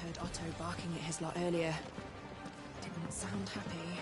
heard Otto barking at his lot earlier. Didn't sound happy.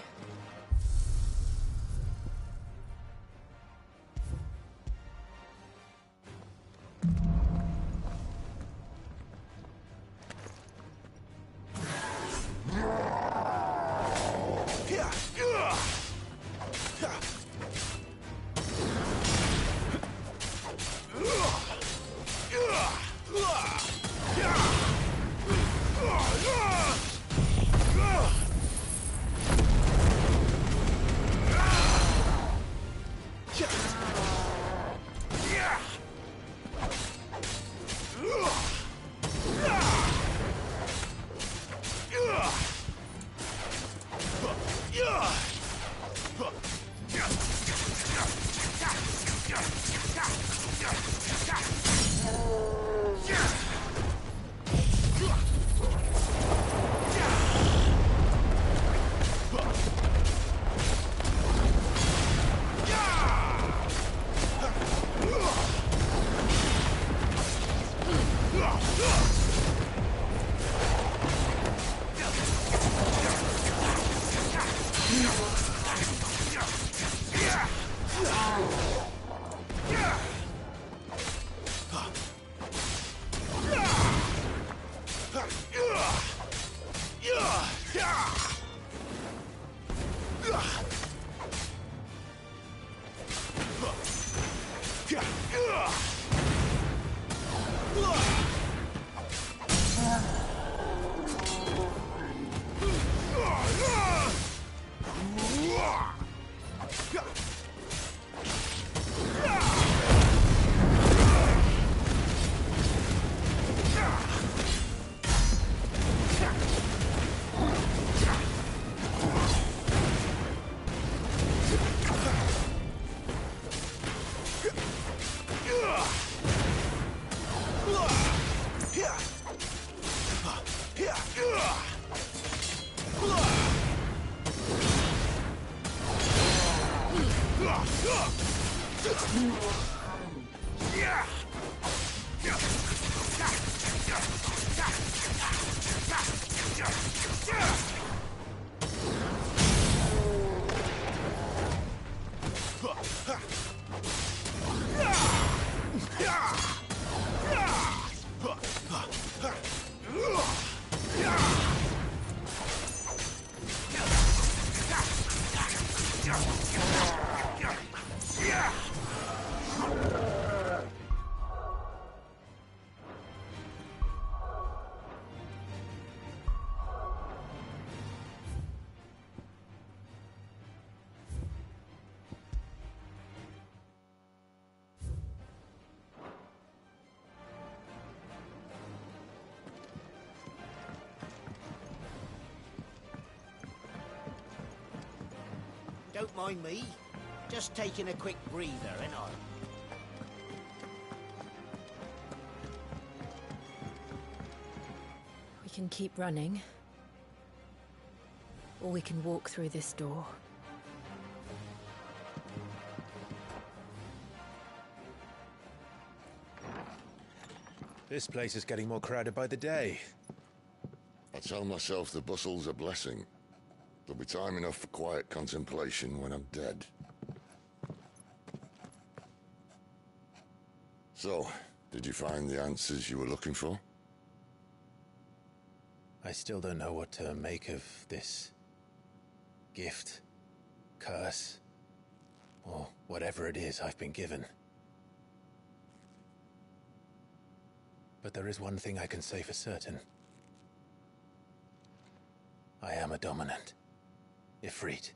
Don't mind me. Just taking a quick breather, ain't I? We can keep running. Or we can walk through this door. This place is getting more crowded by the day. I tell myself the bustle's a blessing. There'll be time enough for quiet contemplation when I'm dead. So, did you find the answers you were looking for? I still don't know what to make of this gift, curse, or whatever it is I've been given. But there is one thing I can say for certain. I am a dominant. Ifrit.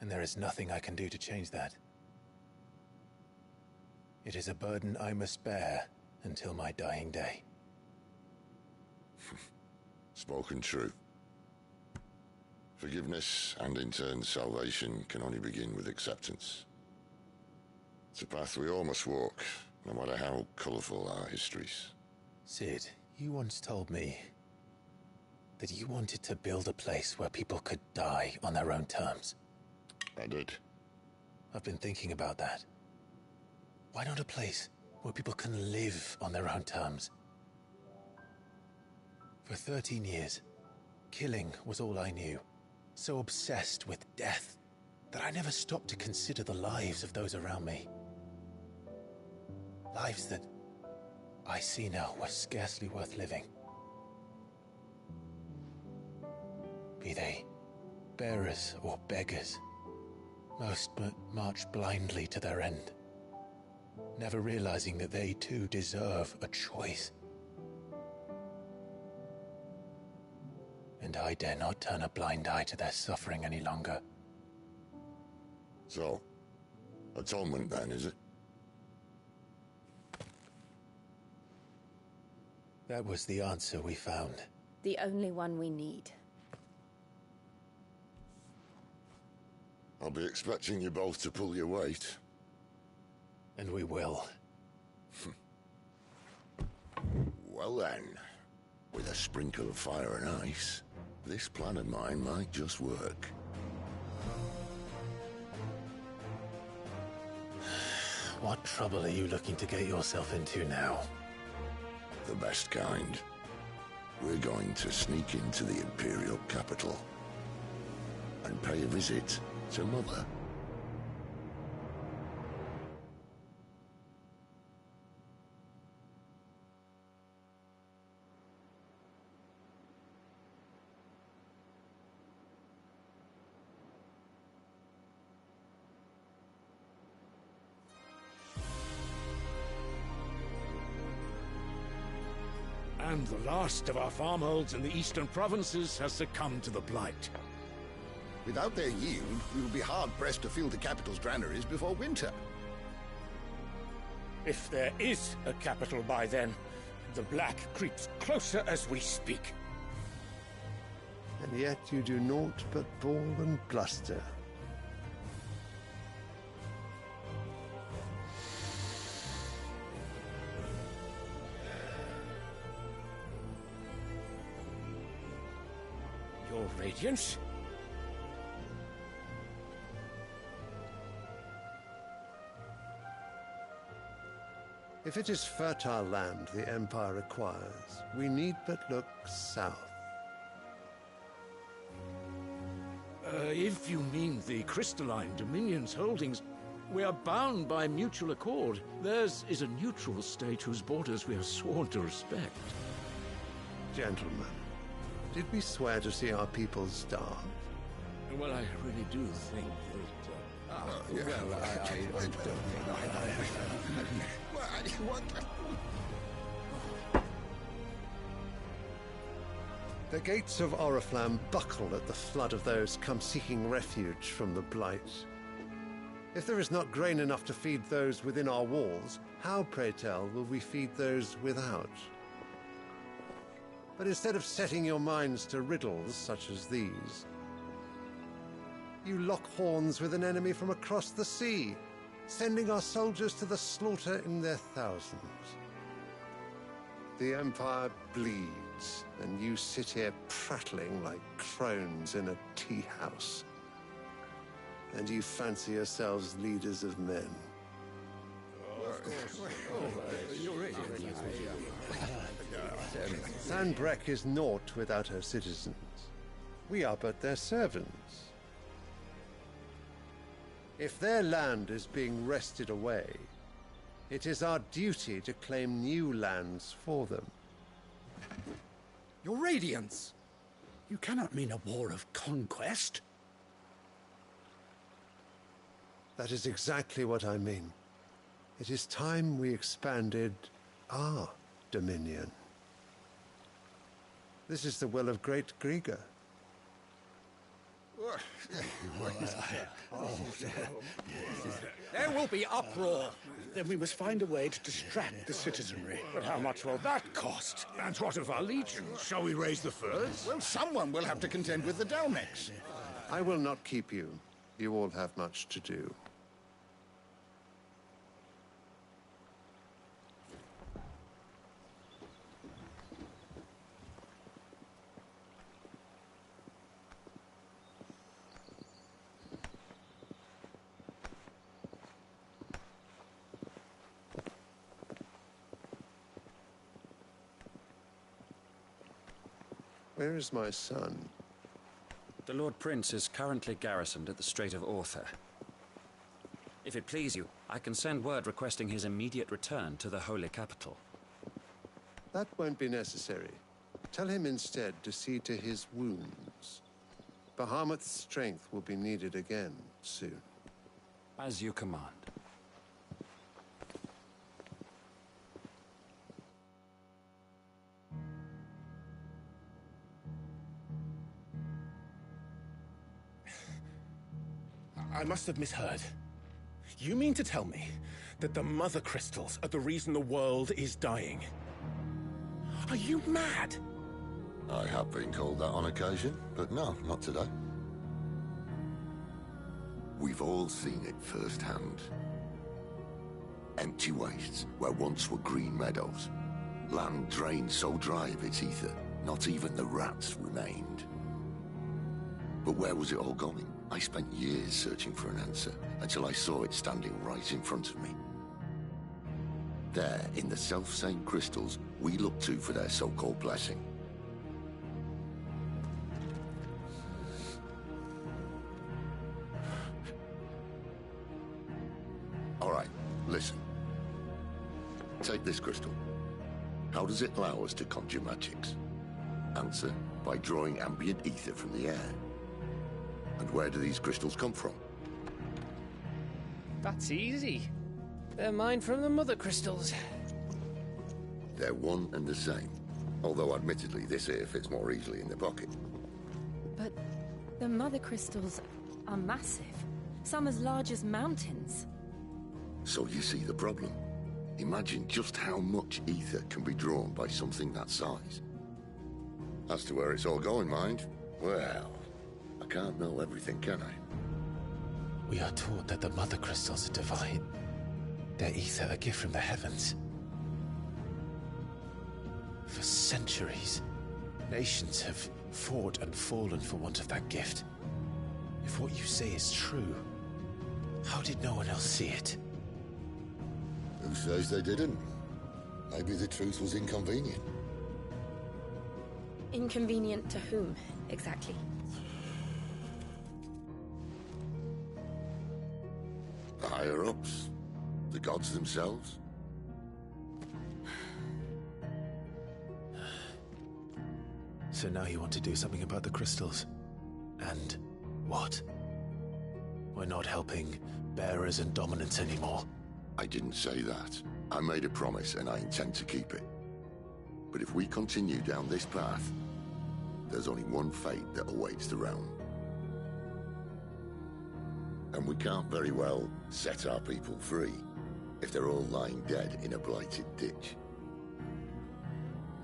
And there is nothing I can do to change that. It is a burden I must bear until my dying day. Spoken true. Forgiveness, and in turn salvation, can only begin with acceptance. It's a path we all must walk, no matter how colourful our histories. Cid, you once told me that you wanted to build a place where people could die on their own terms. I did. I've been thinking about that. Why not a place where people can live on their own terms? For 13 years, killing was all I knew. So obsessed with death that I never stopped to consider the lives of those around me. Lives that I see now were scarcely worth living. Be they bearers or beggars, most march blindly to their end, never realizing that they too deserve a choice. And I dare not turn a blind eye to their suffering any longer. So, atonement then, is it? That was the answer we found. The only one we need. I'll be expecting you both to pull your weight. And we will. Well then, with a sprinkle of fire and ice, this plan of mine might just work. What trouble are you looking to get yourself into now? The best kind. We're going to sneak into the Imperial capital and pay a visit to Mother. And the last of our farmholds in the eastern provinces has succumbed to the Blight. Without their yield, we will be hard-pressed to fill the capital's granaries before winter. If there is a capital by then, the Black creeps closer as we speak. And yet you do naught but bawl and bluster. Your Radiance? If it is fertile land the Empire requires, we need but look south. If you mean the Crystalline Dominion's holdings, we are bound by mutual accord. Theirs is a neutral state whose borders we are sworn to respect. Gentlemen, did we swear to see our people starve? Well, I really do think that... The gates of Oriflamme buckle at the flood of those come seeking refuge from the Blight. If there is not grain enough to feed those within our walls, how, pray tell, will we feed those without? But instead of setting your minds to riddles such as these, you lock horns with an enemy from across the sea, sending our soldiers to the slaughter in their thousands. The Empire bleeds, and you sit here prattling like crones in a tea house. And you fancy yourselves leaders of men. Sanbreque is naught without her citizens. We are but their servants. If their land is being wrested away, it is our duty to claim new lands for them. Your Radiance! You cannot mean a war of conquest. That is exactly what I mean. It is time we expanded our dominion. This is the will of great Griga. There will be uproar. Then we must find a way to distract the citizenry. But how much will that cost? And what of our legions? Shall we raise the furs? Well, someone will have to contend with the Dalmex. I will not keep you. You all have much to do. Where is my son? The Lord Prince is currently garrisoned at the Strait of Arthur. If it please you, I can send word requesting his immediate return to the Holy Capital. That won't be necessary. Tell him instead to see to his wounds. Bahamut's strength will be needed again soon. As you command. I must have misheard. You mean to tell me that the Mother Crystals are the reason the world is dying? Are you mad? I have been called that on occasion, but no, not today. We've all seen it firsthand. Empty wastes where once were green meadows. Land drained so dry of its ether, not even the rats remained. But where was it all going? I spent years searching for an answer, until I saw it standing right in front of me. There, in the self-same crystals we look to for their so-called blessing. All right, listen. Take this crystal. How does it allow us to conjure magics? Answer, by drawing ambient ether from the air. And where do these crystals come from? That's easy. They're mine from the Mother Crystals. They're one and the same. Although admittedly this here fits more easily in the pocket. But the Mother Crystals are massive. Some as large as mountains. So you see the problem. Imagine just how much ether can be drawn by something that size. As to where it's all going, mind, well, I can't know everything, can I? We are taught that the Mother Crystals are divine. Their ether a gift from the heavens. For centuries, nations have fought and fallen for want of that gift. If what you say is true, how did no one else see it? Who says they didn't? Maybe the truth was inconvenient. Inconvenient to whom, exactly? The higher-ups? The gods themselves? So now you want to do something about the crystals? And what? We're not helping bearers and dominants anymore. I didn't say that. I made a promise and I intend to keep it. But if we continue down this path, there's only one fate that awaits the realm. And we can't very well set our people free if they're all lying dead in a blighted ditch.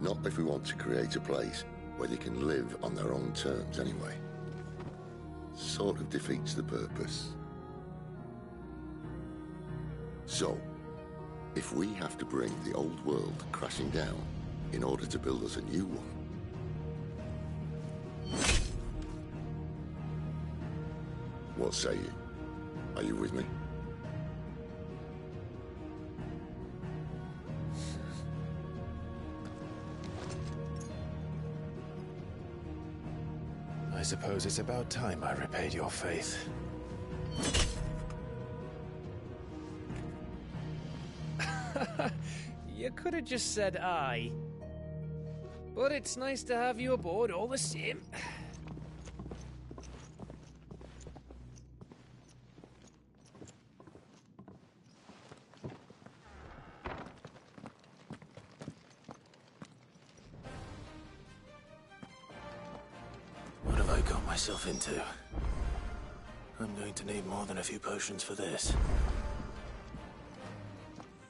Not if we want to create a place where they can live on their own terms anyway. Sort of defeats the purpose. So, if we have to bring the old world crashing down in order to build us a new one, what say you? Are you with me? I suppose it's about time I repaid your faith. You could have just said aye. But it's nice to have you aboard all the same. What have I got myself into? I'm going to need more than a few potions for this.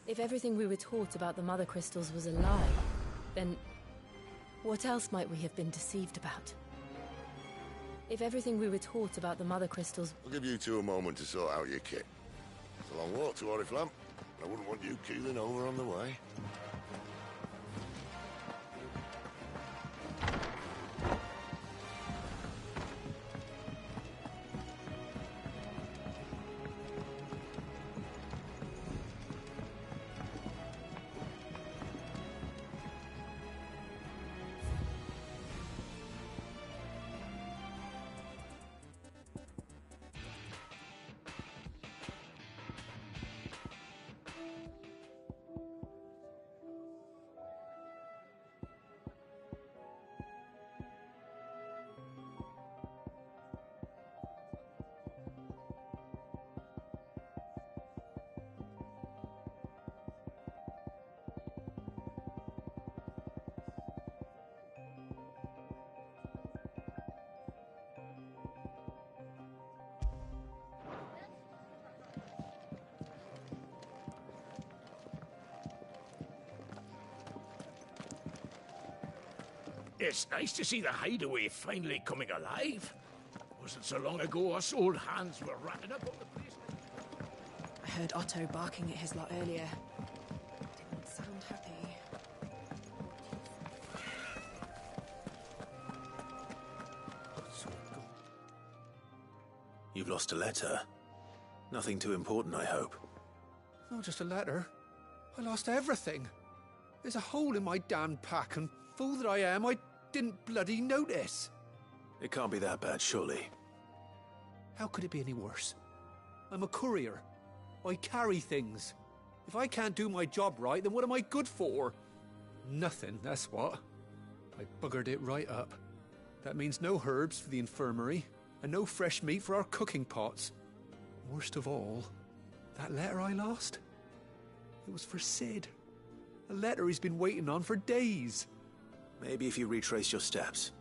If everything we were taught about the Mother Crystals was a lie, then what else might we have been deceived about? If everything we were taught about the Mother Crystals... I'll give you two a moment to sort out your kit. It's a long walk to Oriflamme. I wouldn't want you keeling over on the way. It's nice to see the hideaway finally coming alive. Wasn't so long ago us old hands were ratting up all the place. I heard Otto barking at his lot earlier. Didn't sound happy. You've lost a letter. Nothing too important, I hope. Not just a letter. I lost everything. There's a hole in my damned pack, and fool that I am, I didn't bloody notice. It can't be that bad, surely. How could it be any worse? I'm a courier. I carry things. If I can't do my job right, then what am I good for? Nothing, that's what. I buggered it right up. That means no herbs for the infirmary, and no fresh meat for our cooking pots. Worst of all, that letter I lost? It was for Cid. A letter he's been waiting on for days. Maybe if you retrace your steps.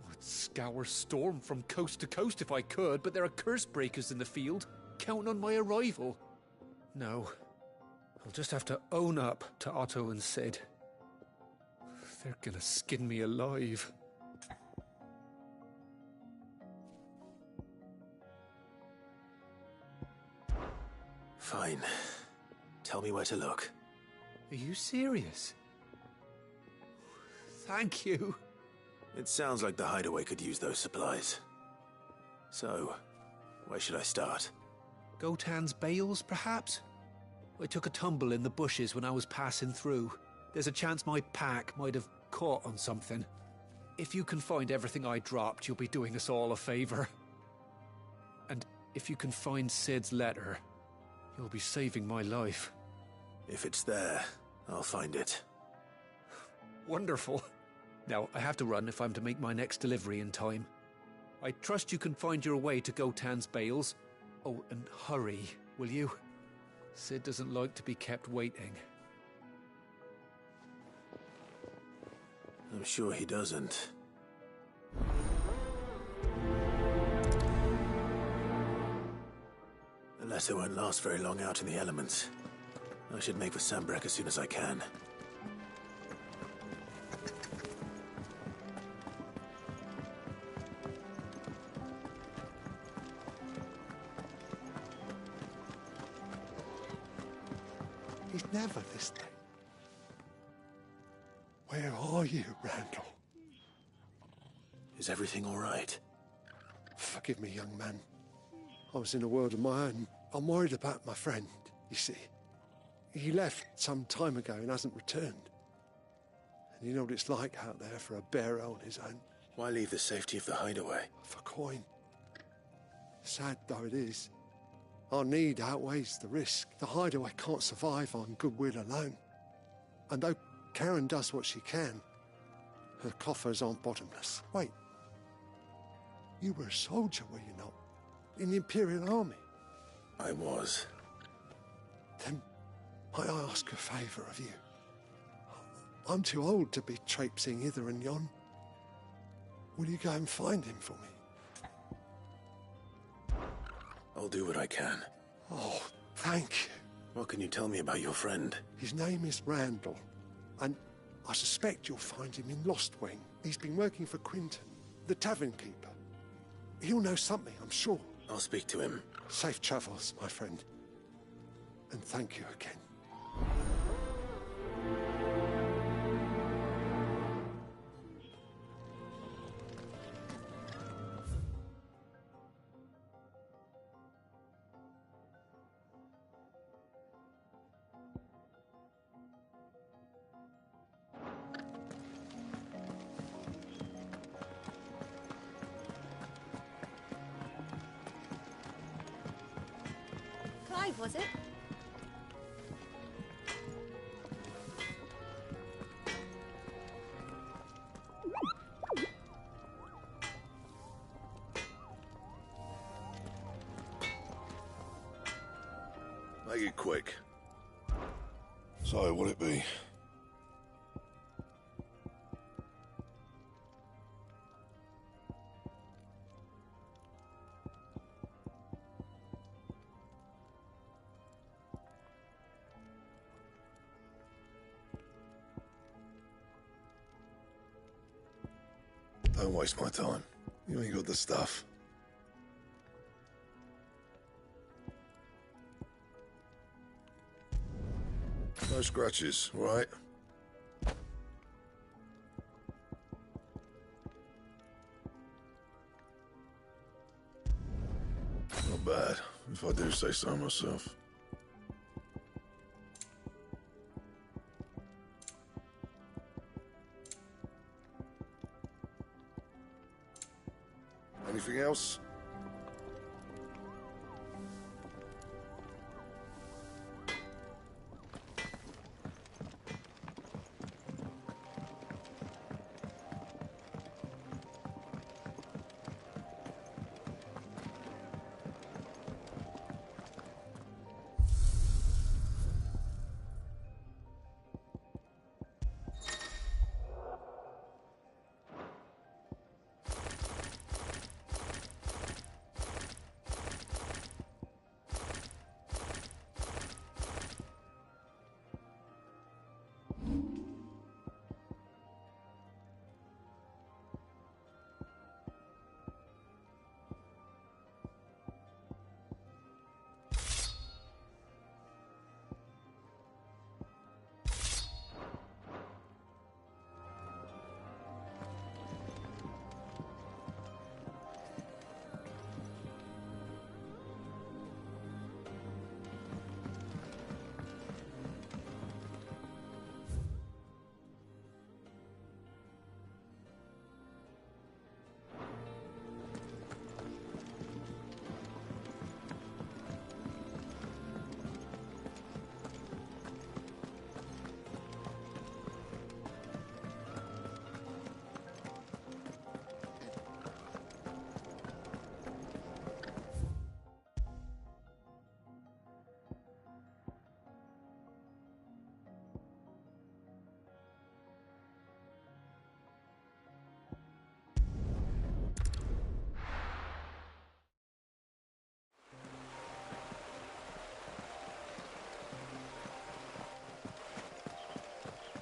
I'd scour Storm from coast to coast if I could, but there are curse breakers in the field, counting on my arrival. No, I'll just have to own up to Otto and Cid. They're gonna skin me alive. Fine. Tell me where to look. Are you serious? Thank you. It sounds like the hideaway could use those supplies. So, where should I start? Gotan's bales, perhaps? I took a tumble in the bushes when I was passing through. There's a chance my pack might have caught on something. If you can find everything I dropped, you'll be doing us all a favor. And if you can find Cid's letter, you'll be saving my life. If it's there, I'll find it. Wonderful. Now, I have to run if I'm to make my next delivery in time. I trust you can find your way to Gotan's bales. Oh, and hurry, will you? Cid doesn't like to be kept waiting. I'm sure he doesn't. The letter won't last very long out in the elements. I should make for Sanbreque as soon as I can. He's never this late. Where are you, Randall? Is everything all right? Forgive me, young man. I was in a world of my own. I'm worried about my friend, you see. He left some time ago and hasn't returned. And you know what it's like out there for a bearer on his own. Why leave the safety of the hideaway? For coin. Sad though it is, our need outweighs the risk. The hideaway can't survive on goodwill alone. And though Karen does what she can, her coffers aren't bottomless. Wait. You were a soldier, were you not? In the Imperial Army? I was. Then might I ask a favour of you? I'm too old to be traipsing hither and yon. Will you go and find him for me? I'll do what I can. Oh, thank you. What can you tell me about your friend? His name is Randall, and I suspect you'll find him in Lostwing. He's been working for Quinton, the tavern keeper. He'll know something, I'm sure. I'll speak to him. Safe travels, my friend. And thank you again. Clive, was it? Make it quick. So, what'll it be? Don't waste my time. You ain't got the stuff. No scratches, right? Not bad, if I do say so myself. Anything else?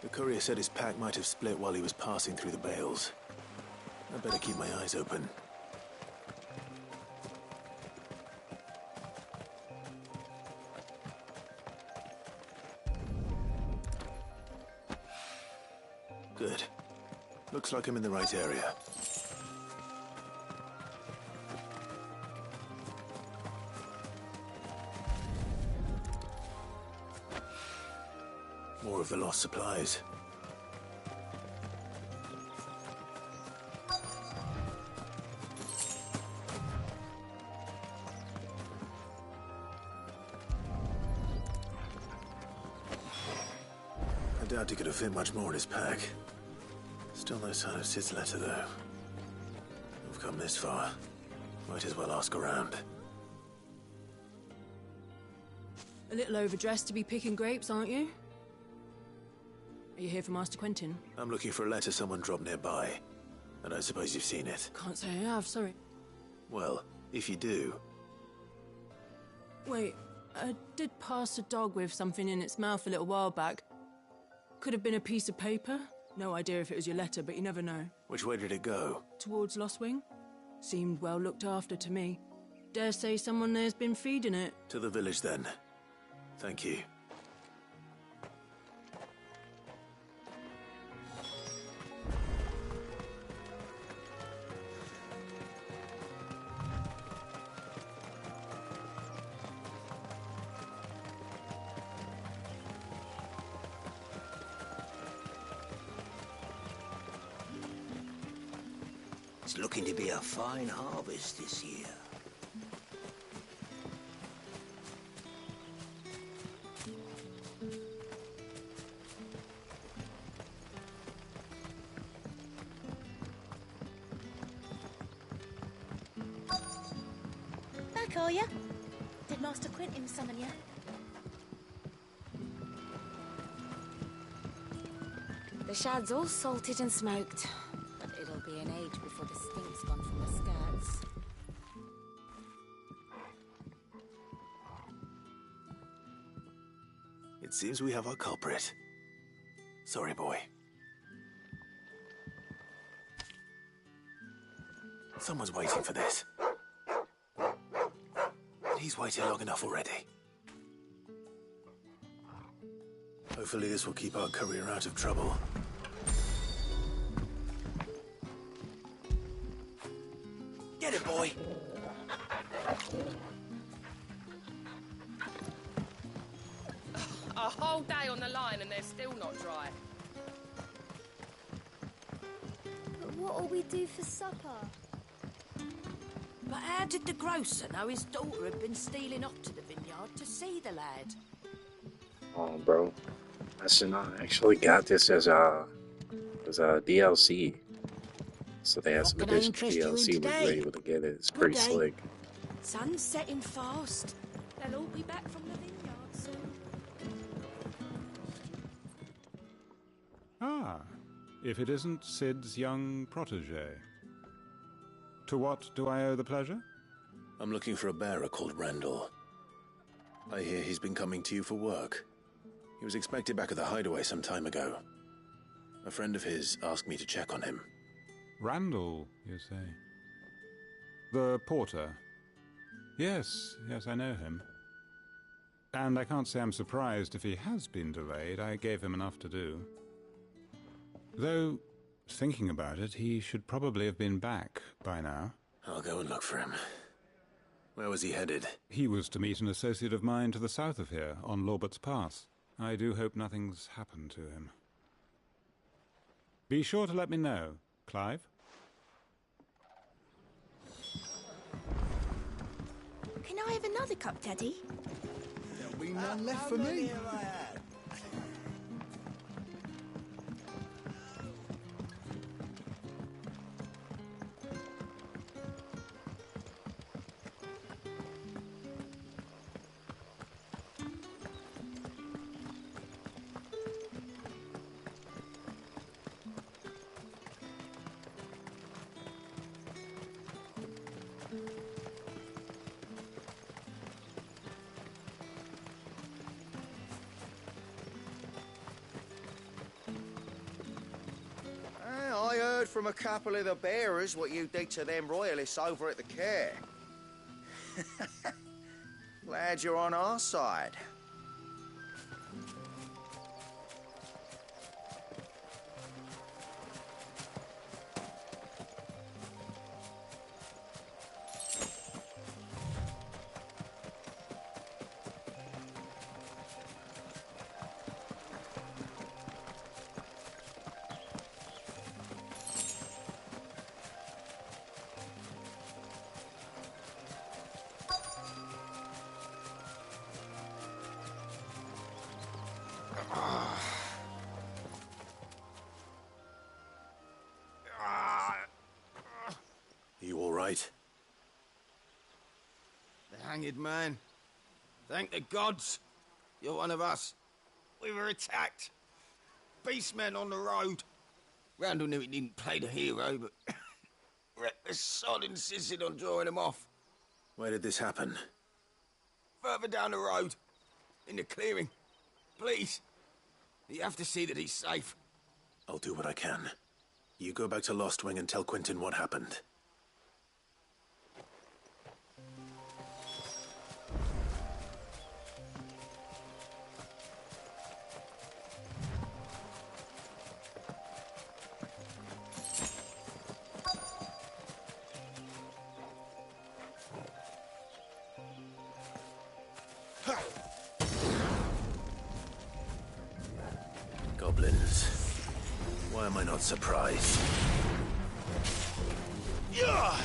The courier said his pack might have split while he was passing through the bales. I better keep my eyes open. Good. Looks like I'm in the right area. More of the lost supplies. I doubt he could have fit much more in his pack. Still no sign of Sid's letter, though. We've come this far. Might as well ask around. A little overdressed to be picking grapes, aren't you? Are you here for Master Quentin? I'm looking for a letter someone dropped nearby. And I suppose you've seen it. Can't say I have, sorry. Well, if you do... Wait, I did pass a dog with something in its mouth a little while back. Could have been a piece of paper. No idea if it was your letter, but you never know. Which way did it go? Towards Lostwing. Seemed well looked after to me. Dare say someone there's been feeding it. To the village, then. Thank you. It's looking to be a fine harvest this year. Back, are ya? Did Master Quentin summon ya? The shad's all salted and smoked. It'll be an age before the stink's gone from the skirts. It seems we have our culprit. Sorry, boy. Someone's waiting for this. And he's waited long enough already. Hopefully this will keep our courier out of trouble. Get it, boy. A whole day on the line and they're still not dry. But what'll we do for supper? But how did the grocer know his daughter had been stealing off to the vineyard to see the lad? Oh, bro. Listen, I actually got this as a DLC. So they have some What can I additional interest you in DLC we today? were able to get it. It's pretty Good day. slick. Sun's setting fast. They'll all be back from the vineyard soon. Ah, if it isn't Sid's young protege. To what do I owe the pleasure? I'm looking for a bearer called Randall. I hear he's been coming to you for work. He was expected back at the hideaway some time ago. A friend of his asked me to check on him. Randall, you say? The porter? Yes, I know him. And I can't say I'm surprised if he has been delayed. I gave him enough to do. Though, thinking about it, he should probably have been back by now. I'll go and look for him. Where was he headed? He was to meet an associate of mine to the south of here, on Lorbert's Pass. I do hope nothing's happened to him. Be sure to let me know, Clive. Can I have another cup, Daddy? There'll be none left for me. I heard from a couple of the bearers what you did to them royalists over at the Care. Glad you're on our side. You all right? The hanged man. Thank the gods. You're one of us. We were attacked. Beastmen on the road. Randall knew he didn't play the hero, but reckless sod insisted on drawing him off. Where did this happen? Further down the road. In the clearing. Please. You have to see that he's safe. I'll do what I can. You go back to Lost Wing and tell Quentin what happened. Goblins. Why am I not surprised? Yeah!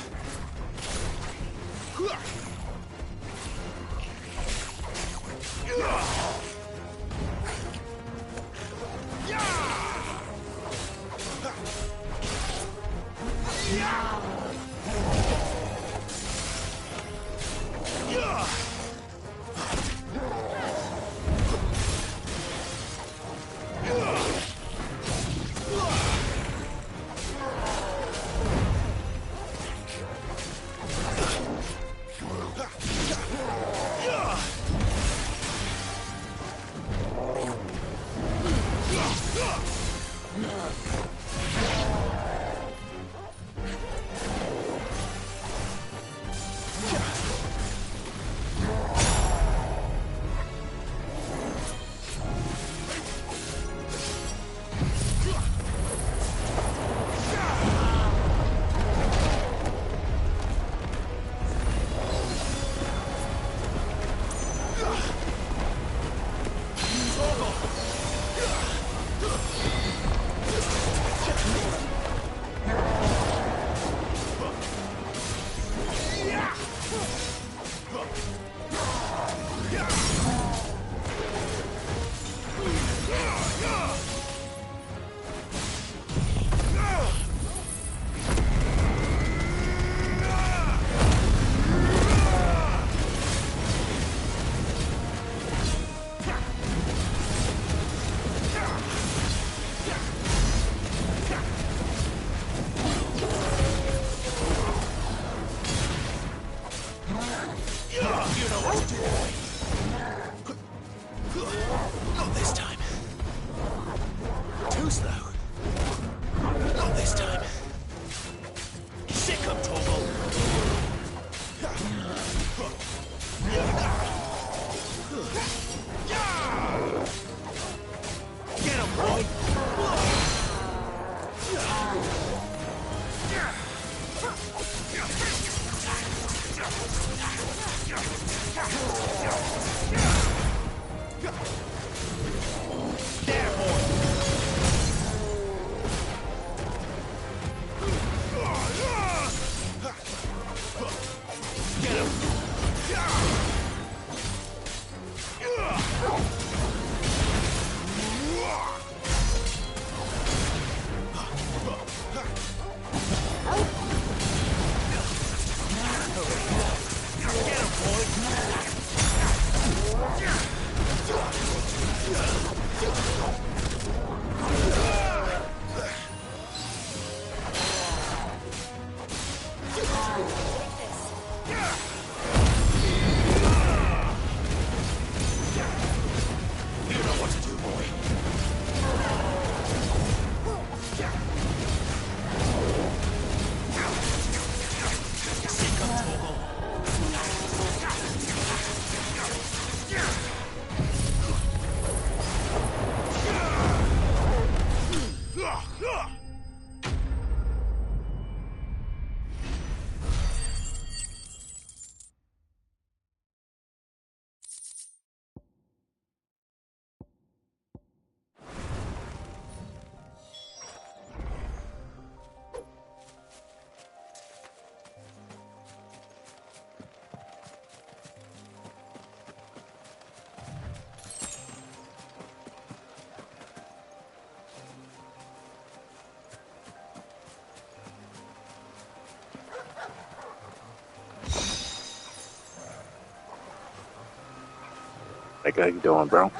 Like, how you doing, bro?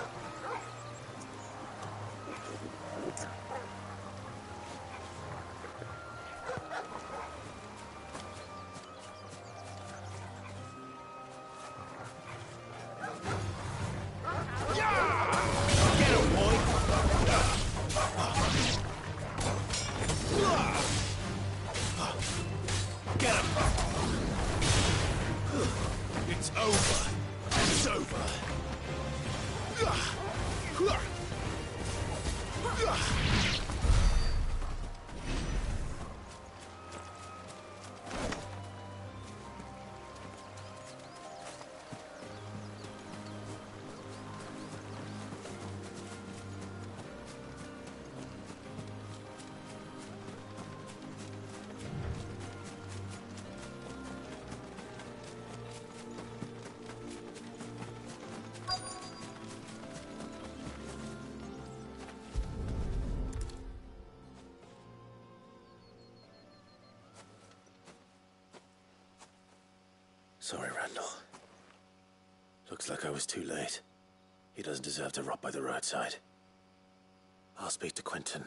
It's over. It's over. Sorry, Randall. Looks like I was too late. He doesn't deserve to rot by the roadside. I'll speak to Quentin.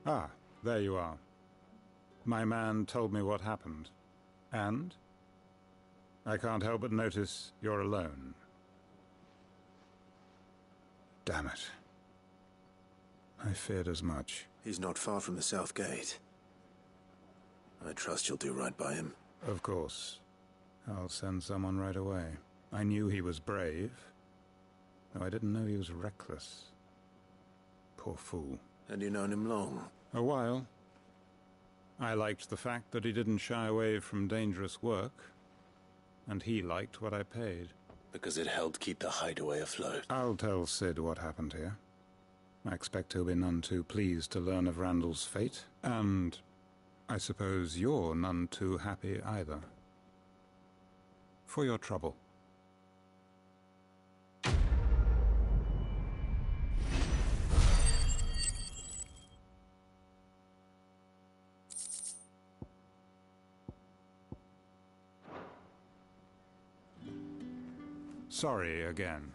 Ah, there you are. My man told me what happened. And? I can't help but notice you're alone. Damn it. I feared as much. He's not far from the South Gate. I trust you'll do right by him. Of course. I'll send someone right away. I knew he was brave, though I didn't know he was reckless. Poor fool. And you known him long? A while. I liked the fact that he didn't shy away from dangerous work, and he liked what I paid. Because it helped keep the hideaway afloat. I'll tell Sid what happened here. I expect he'll be none too pleased to learn of Randall's fate, and I suppose you're none too happy either. For your trouble. Sorry again.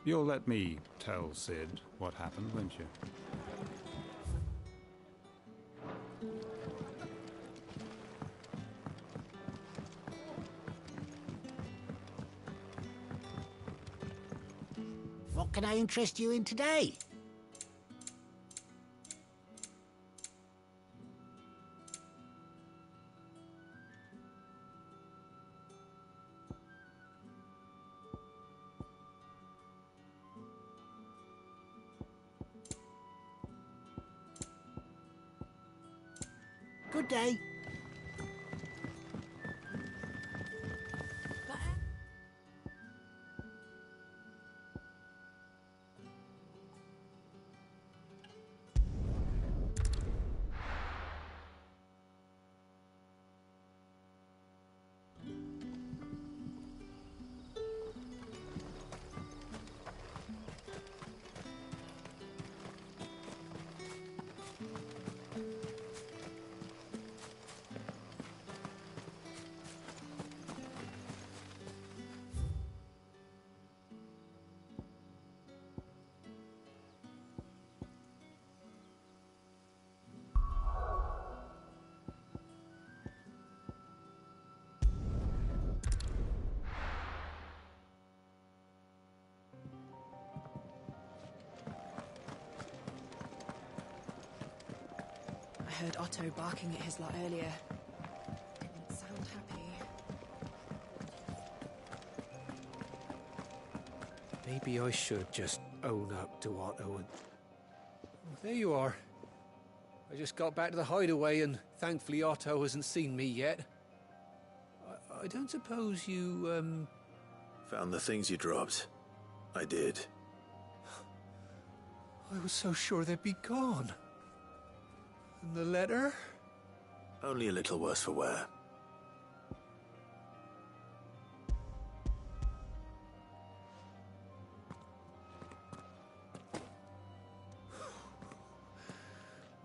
You'll let me tell Sid what happened, won't you? What can I interest you in today? Good day. heard Otto barking at his lot earlier. Didn't sound happy. Maybe I should just own up to Otto and... Oh, there you are. I just got back to the hideaway and thankfully Otto hasn't seen me yet. I don't suppose you, Found the things you dropped. I did. I was so sure they'd be gone. And the letter? Only a little worse for wear.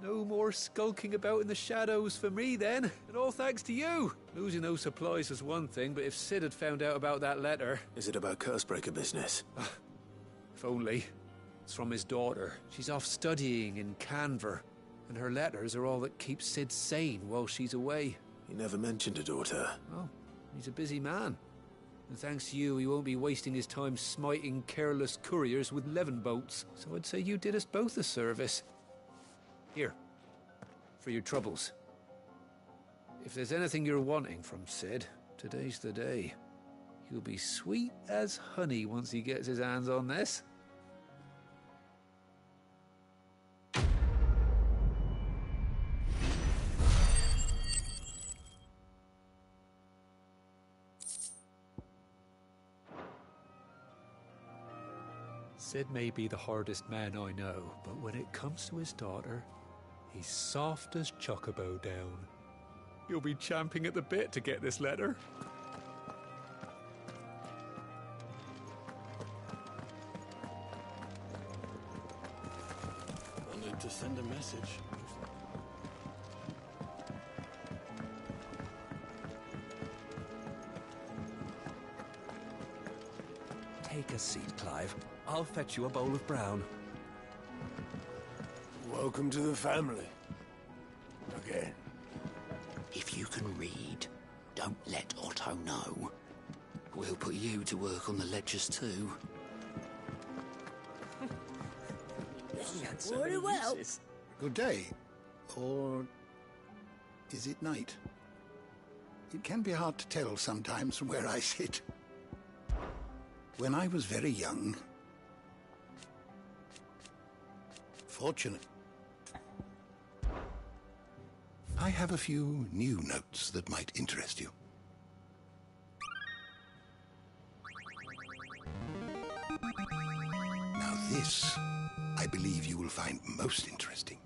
No more skulking about in the shadows for me then, and all thanks to you. Losing those supplies was one thing, but if Cid had found out about that letter... Is it about Cursebreaker business? If only. It's from his daughter. She's off studying in Canver, and her letters are all that keeps Cid sane while she's away. He never mentioned a daughter. Oh, he's a busy man. And thanks to you, he won't be wasting his time smiting careless couriers with levin boats. So I'd say you did us both a service. Here, for your troubles. If there's anything you're wanting from Cid, today's the day. He'll be sweet as honey once he gets his hands on this. Cid may be the hardest man I know, but when it comes to his daughter, he's soft as Chocobo down. You'll be champing at the bit to get this letter. I need to send a message. Take a seat, Clive. I'll fetch you a bowl of brown. Welcome to the family. Again. If you can read, don't let Otto know. We'll put you to work on the ledgers too. Very well. Good day. Or is it night? It can be hard to tell sometimes from where I sit. When I was very young... Fortunate. I have a few new notes that might interest you. Now this, I believe you will find most interesting.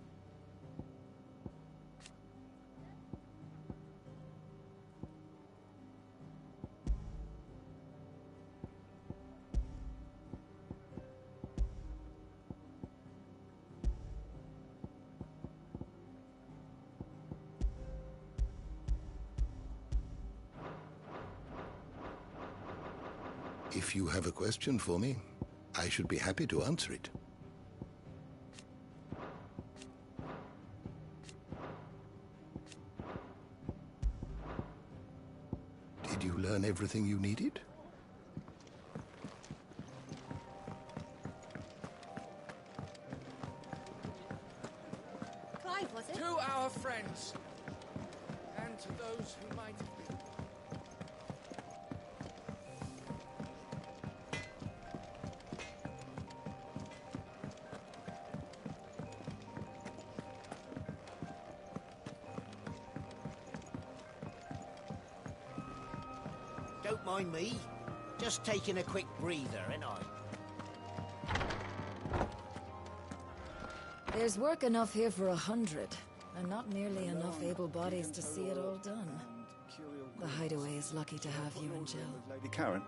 If you have a question for me, I should be happy to answer it. Did you learn everything you needed? Clive, was it? To our friends, and to those who might have been. Don't mind me. Just taking a quick breather, ain't I? There's work enough here for 100, and not nearly enough able bodies to see it all done. The Hideaway is lucky to have you and Jill. Lady Karen.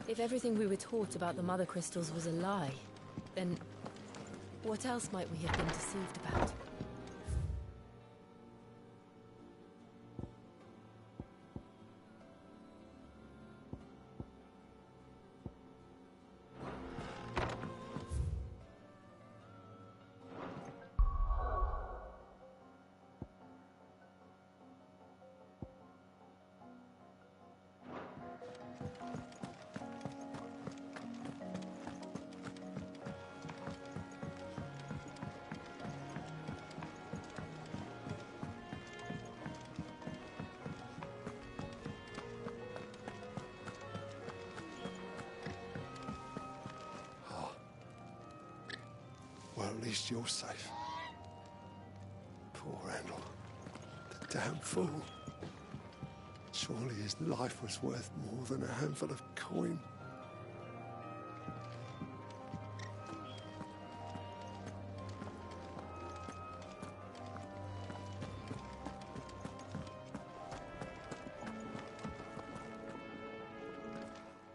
If everything we were taught about the Mother Crystals was a lie, then what else might we have been deceived about? Well, at least you're safe. Poor Randall. The damn fool. Surely his life was worth more than a handful of coin.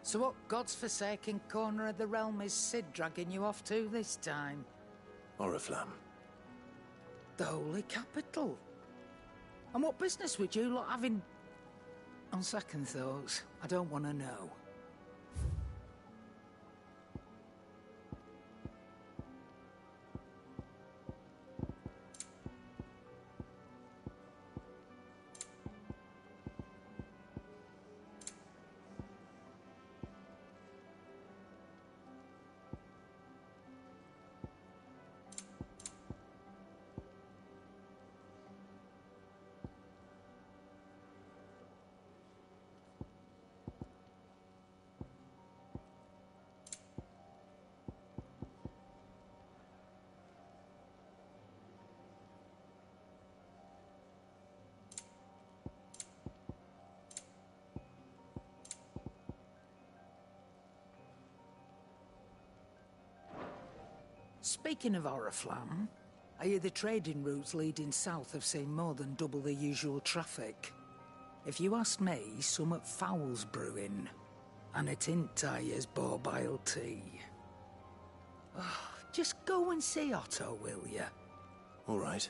So what God's forsaken corner of the realm is Cid dragging you off to this time? Oriflamme. The Holy Capital. And what business would you lot having? On second thoughts, I don't want to know. Speaking of Oriflamme, I hear the trading routes leading south have seen more than double the usual traffic. If you ask me, summat foul's brewing. And it ain't as borbile tea. Oh, just go and see Otto, will ya? All right.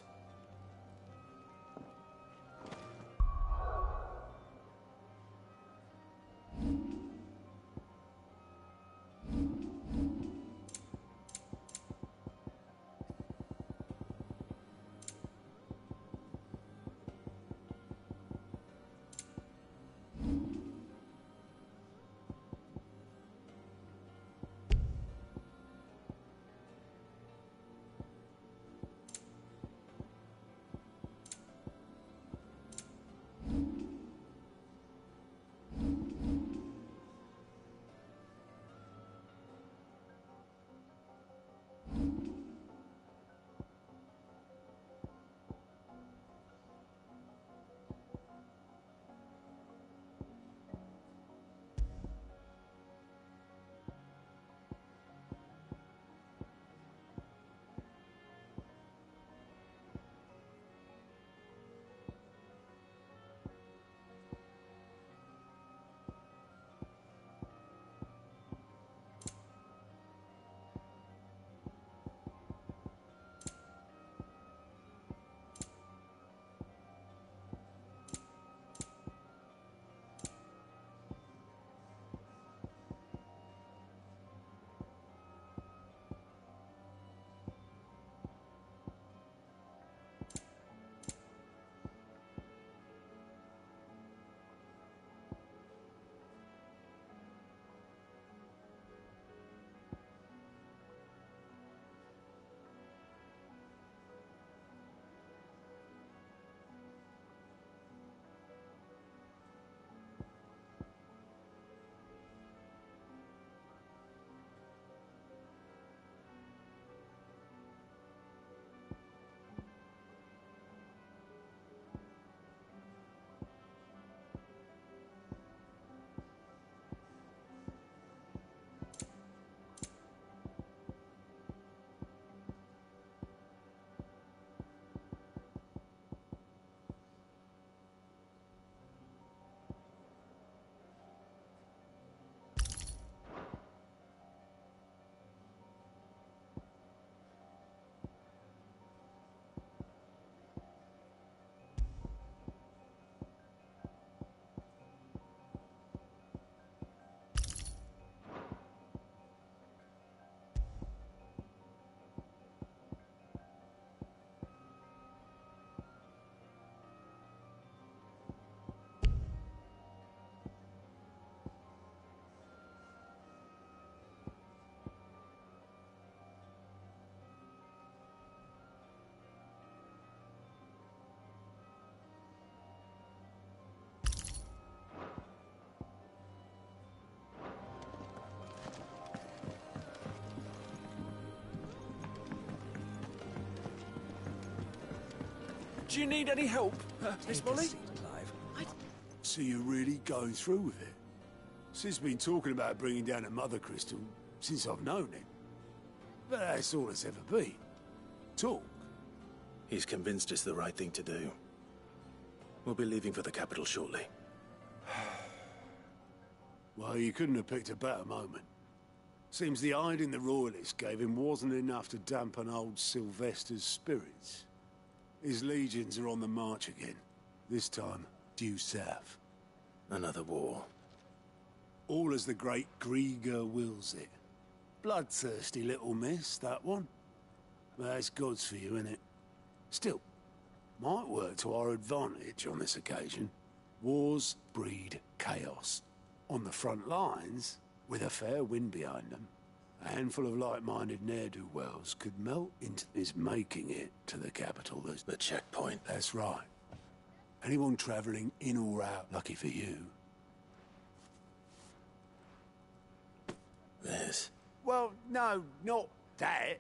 Do you need any help, Miss Molly? So you're really going through with it? Sid's been talking about bringing down a Mother Crystal since I've known him. But that's all it's ever been. Talk. He's convinced it's the right thing to do. We'll be leaving for the capital shortly. Well, you couldn't have picked a better moment. Seems the hiding the Royalists gave him wasn't enough to dampen old Sylvester's spirits. His legions are on the march again. This time, due south. Another war. All as the great Grieger wills it. Bloodthirsty little miss, that one. That's God's for you, innit? Still, might work to our advantage on this occasion. Wars breed chaos. On the front lines, with a fair wind behind them, a handful of like-minded ne'er-do-wells could melt into his making it to the capital. The checkpoint. That's right. Anyone travelling in or out, lucky for you. This? Well, no, not that.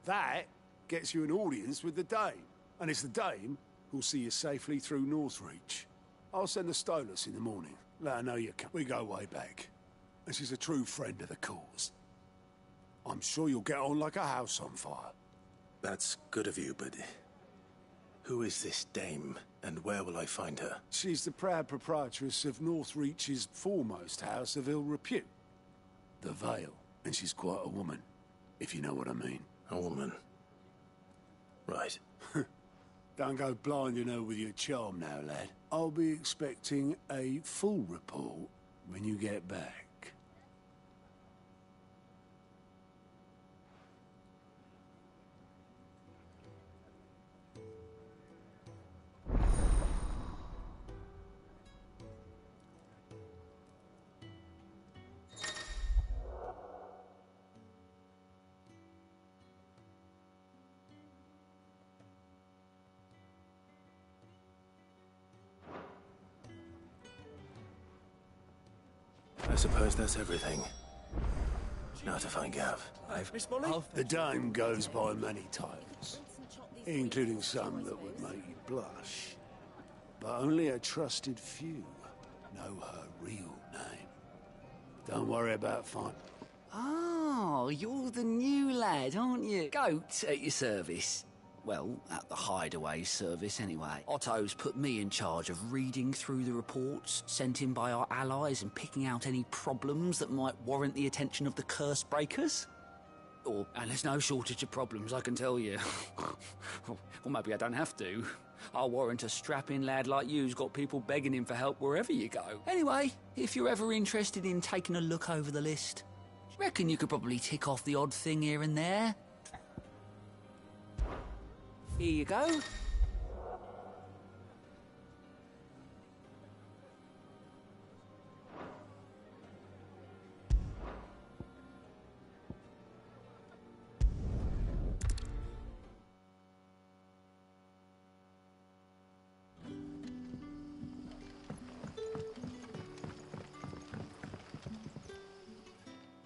That gets you an audience with the Dame. And it's the Dame who'll see you safely through Northreach. I'll send the Stolas in the morning. Let her know you come. We go way back. And she's a true friend of the cause. I'm sure you'll get on like a house on fire. That's good of you, but... who is this Dame, and where will I find her? She's the proud proprietress of Northreach's foremost house of ill repute. The Vale. And she's quite a woman, if you know what I mean. A woman. Right. Don't go blinding her with your charm now, lad. I'll be expecting a full report when you get back. I suppose that's everything. Now to find Gav. Miss Molly? The Dame goes by many titles, including some that would make you blush. But only a trusted few know her real name. Don't worry about finding. Oh, you're the new lad, aren't you? Goat at your service. Well, at the Hideaway service, anyway. Otto's put me in charge of reading through the reports sent in by our allies and picking out any problems that might warrant the attention of the curse breakers. And there's no shortage of problems, I can tell you. Or maybe I don't have to. I'll warrant a strapping lad like you's got people begging him for help wherever you go. Anyway, if you're ever interested in taking a look over the list, reckon you could probably tick off the odd thing here and there. Here you go.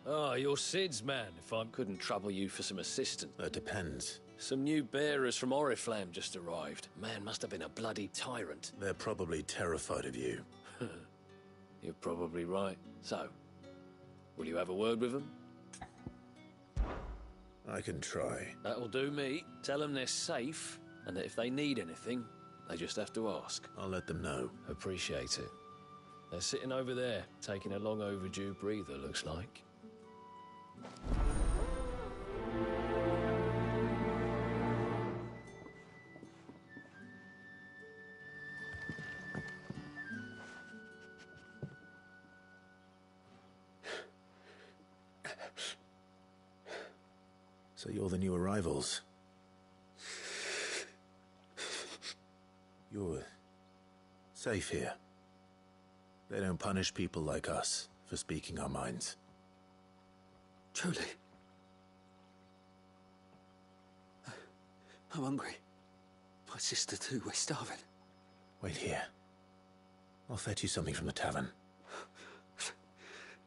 Oh, you're Sid's man, if I couldn't trouble you for some assistance. That depends. Some new bearers from Oriflamme just arrived. Man must have been a bloody tyrant. They're probably terrified of you. You're probably right. So, will you have a word with them? I can try. That'll do me. Tell them they're safe, and that if they need anything, they just have to ask. I'll let them know. Appreciate it. They're sitting over there, taking a long overdue breather, looks like. So you're the new arrivals. You're safe here. They don't punish people like us for speaking our minds. Truly. I'm hungry. My sister too, we're starving. Wait here. I'll fetch you something from the tavern.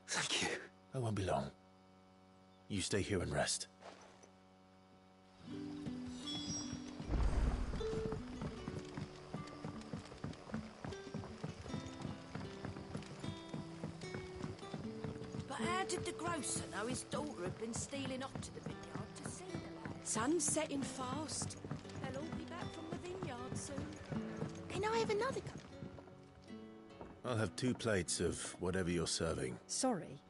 Thank you. I won't be long. You stay here and rest. But how did the grocer know his daughter had been stealing off to the vineyard to see the lad? Sun's setting fast. They'll all be back from the vineyard soon. Can I have another cup? I'll have 2 plates of whatever you're serving. Sorry.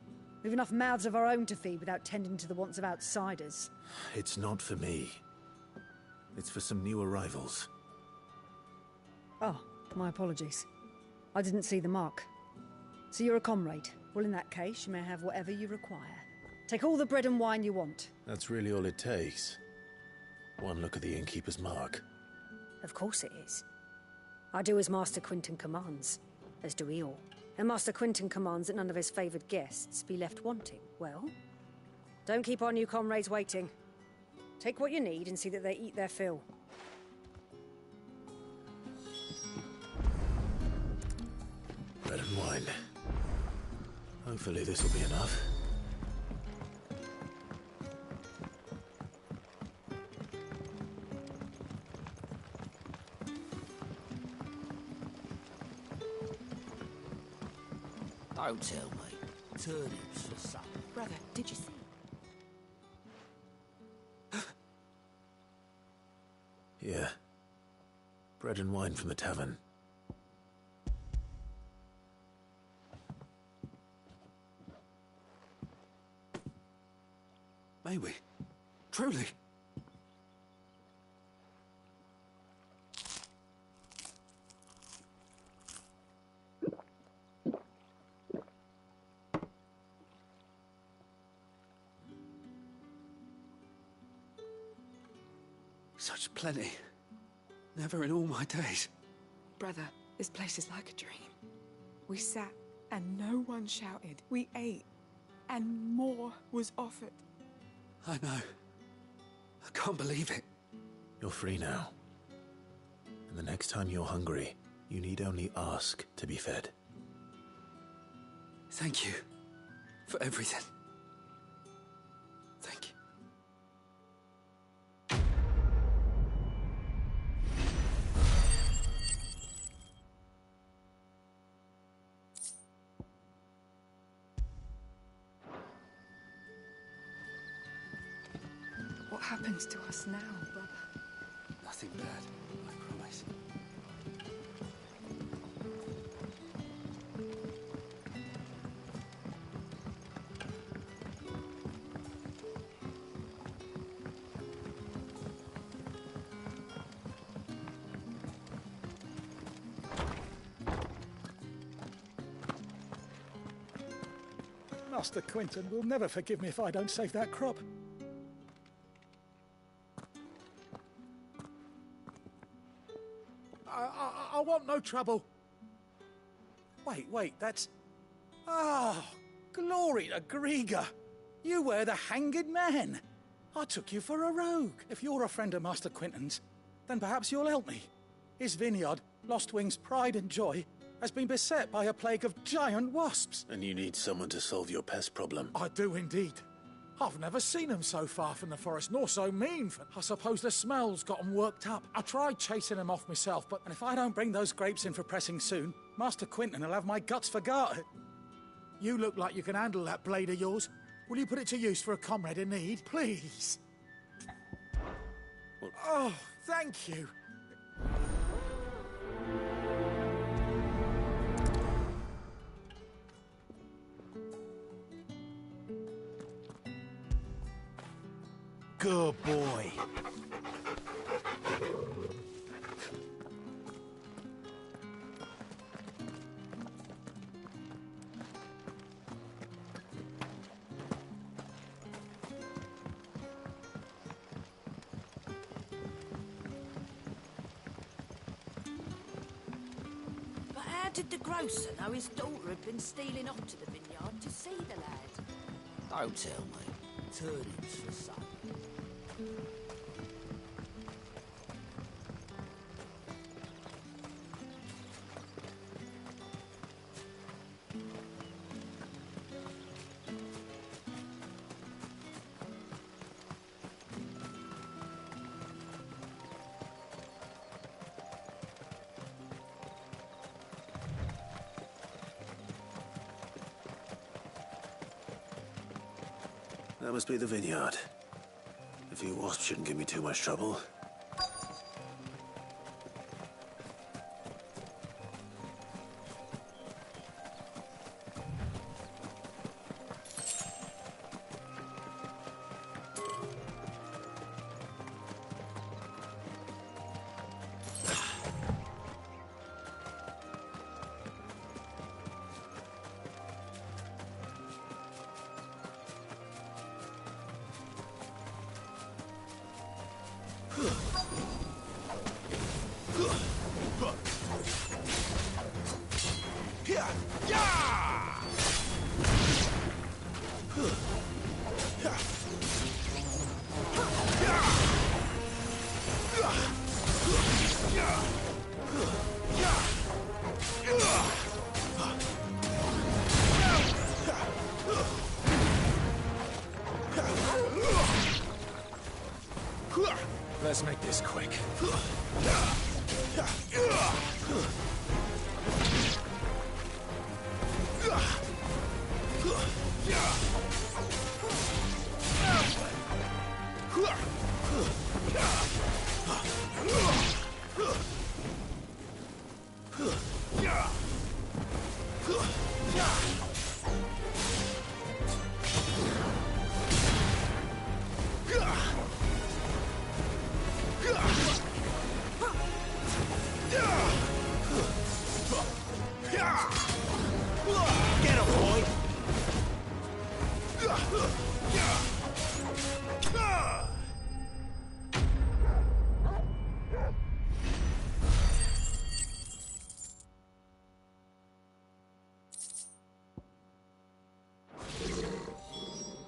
We've enough mouths of our own to feed without tending to the wants of outsiders. It's not for me. It's for some new arrivals. Oh, my apologies. I didn't see the mark. So you're a comrade. Well, in that case, you may have whatever you require. Take all the bread and wine you want. That's really all it takes. One look at the innkeeper's mark. Of course it is. I do as Master Quinton commands, as do we all. And Master Quinton commands that none of his favoured guests be left wanting. Well, don't keep our new comrades waiting. Take what you need and see that they eat their fill. Bread and wine. Hopefully this will be enough. Don't tell me. Turnips for supper. Brother, did you see? Yeah. Bread and wine from the tavern. May we? Truly? Such plenty. Never in all my days. Brother, this place is like a dream. We sat and no one shouted. We ate and more was offered. I know. I can't believe it. You're free now. And the next time you're hungry, you need only ask to be fed. Thank you for everything. Thank you. What happens to us now, brother? Nothing bad, I promise. Master Quinton will never forgive me if I don't save that crop. I want no trouble. Wait, that's... Oh, glory to Griga. You were the hanged man. I took you for a rogue. If you're a friend of Master Quinton's, then perhaps you'll help me. His vineyard, Lostwing's pride and joy, has been beset by a plague of giant wasps. And you need someone to solve your pest problem. I do indeed. I've never seen them so far from the forest, nor so mean. I suppose the smell's got them worked up. I tried chasing them off myself, but if I don't bring those grapes in for pressing soon, Master Quinton will have my guts for garter. You look like you can handle that blade of yours. Will you put it to use for a comrade in need, please? Oh, thank you. Good boy. But how did the grocer know his daughter had been stealing off to the vineyard to see the lad? Don't tell me. Turnips for supper. That must be the vineyard. A few wasps shouldn't give me too much trouble. Let's make this quick.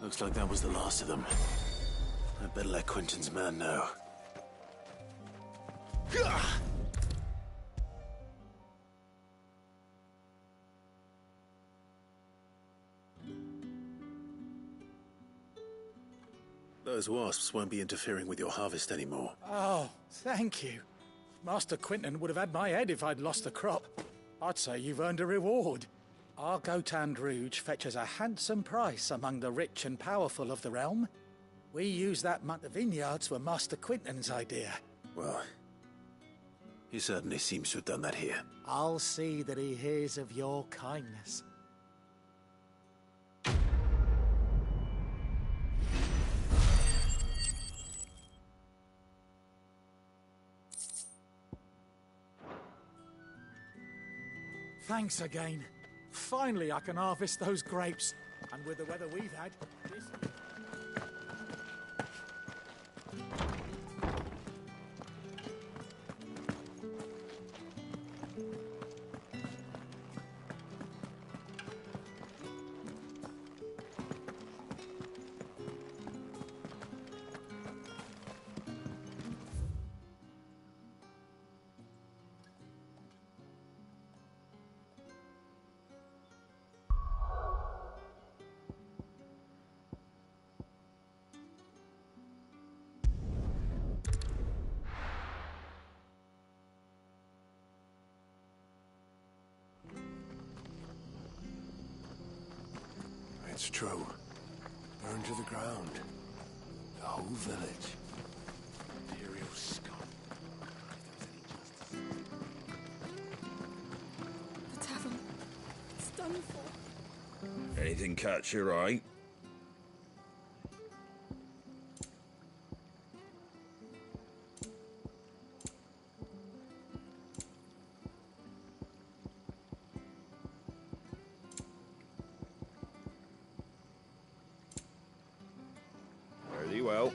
Looks like that was the last of them. I'd better let Quentin's man know. Those wasps won't be interfering with your harvest anymore. Oh, thank you. Master Quinton would have had my head if I'd lost the crop. I'd say you've earned a reward. Our Gotand Rouge fetches a handsome price among the rich and powerful of the realm. We use that month of vineyards were Master Quinton's idea. Well, he certainly seems to have done that here. I'll see that he hears of your kindness. Thanks again. Finally, I can harvest those grapes. And with the weather we've had, this... It's true. Burned to the ground. The whole village. Imperial scum. The tavern. It's done for. Anything catch your eye? Very well.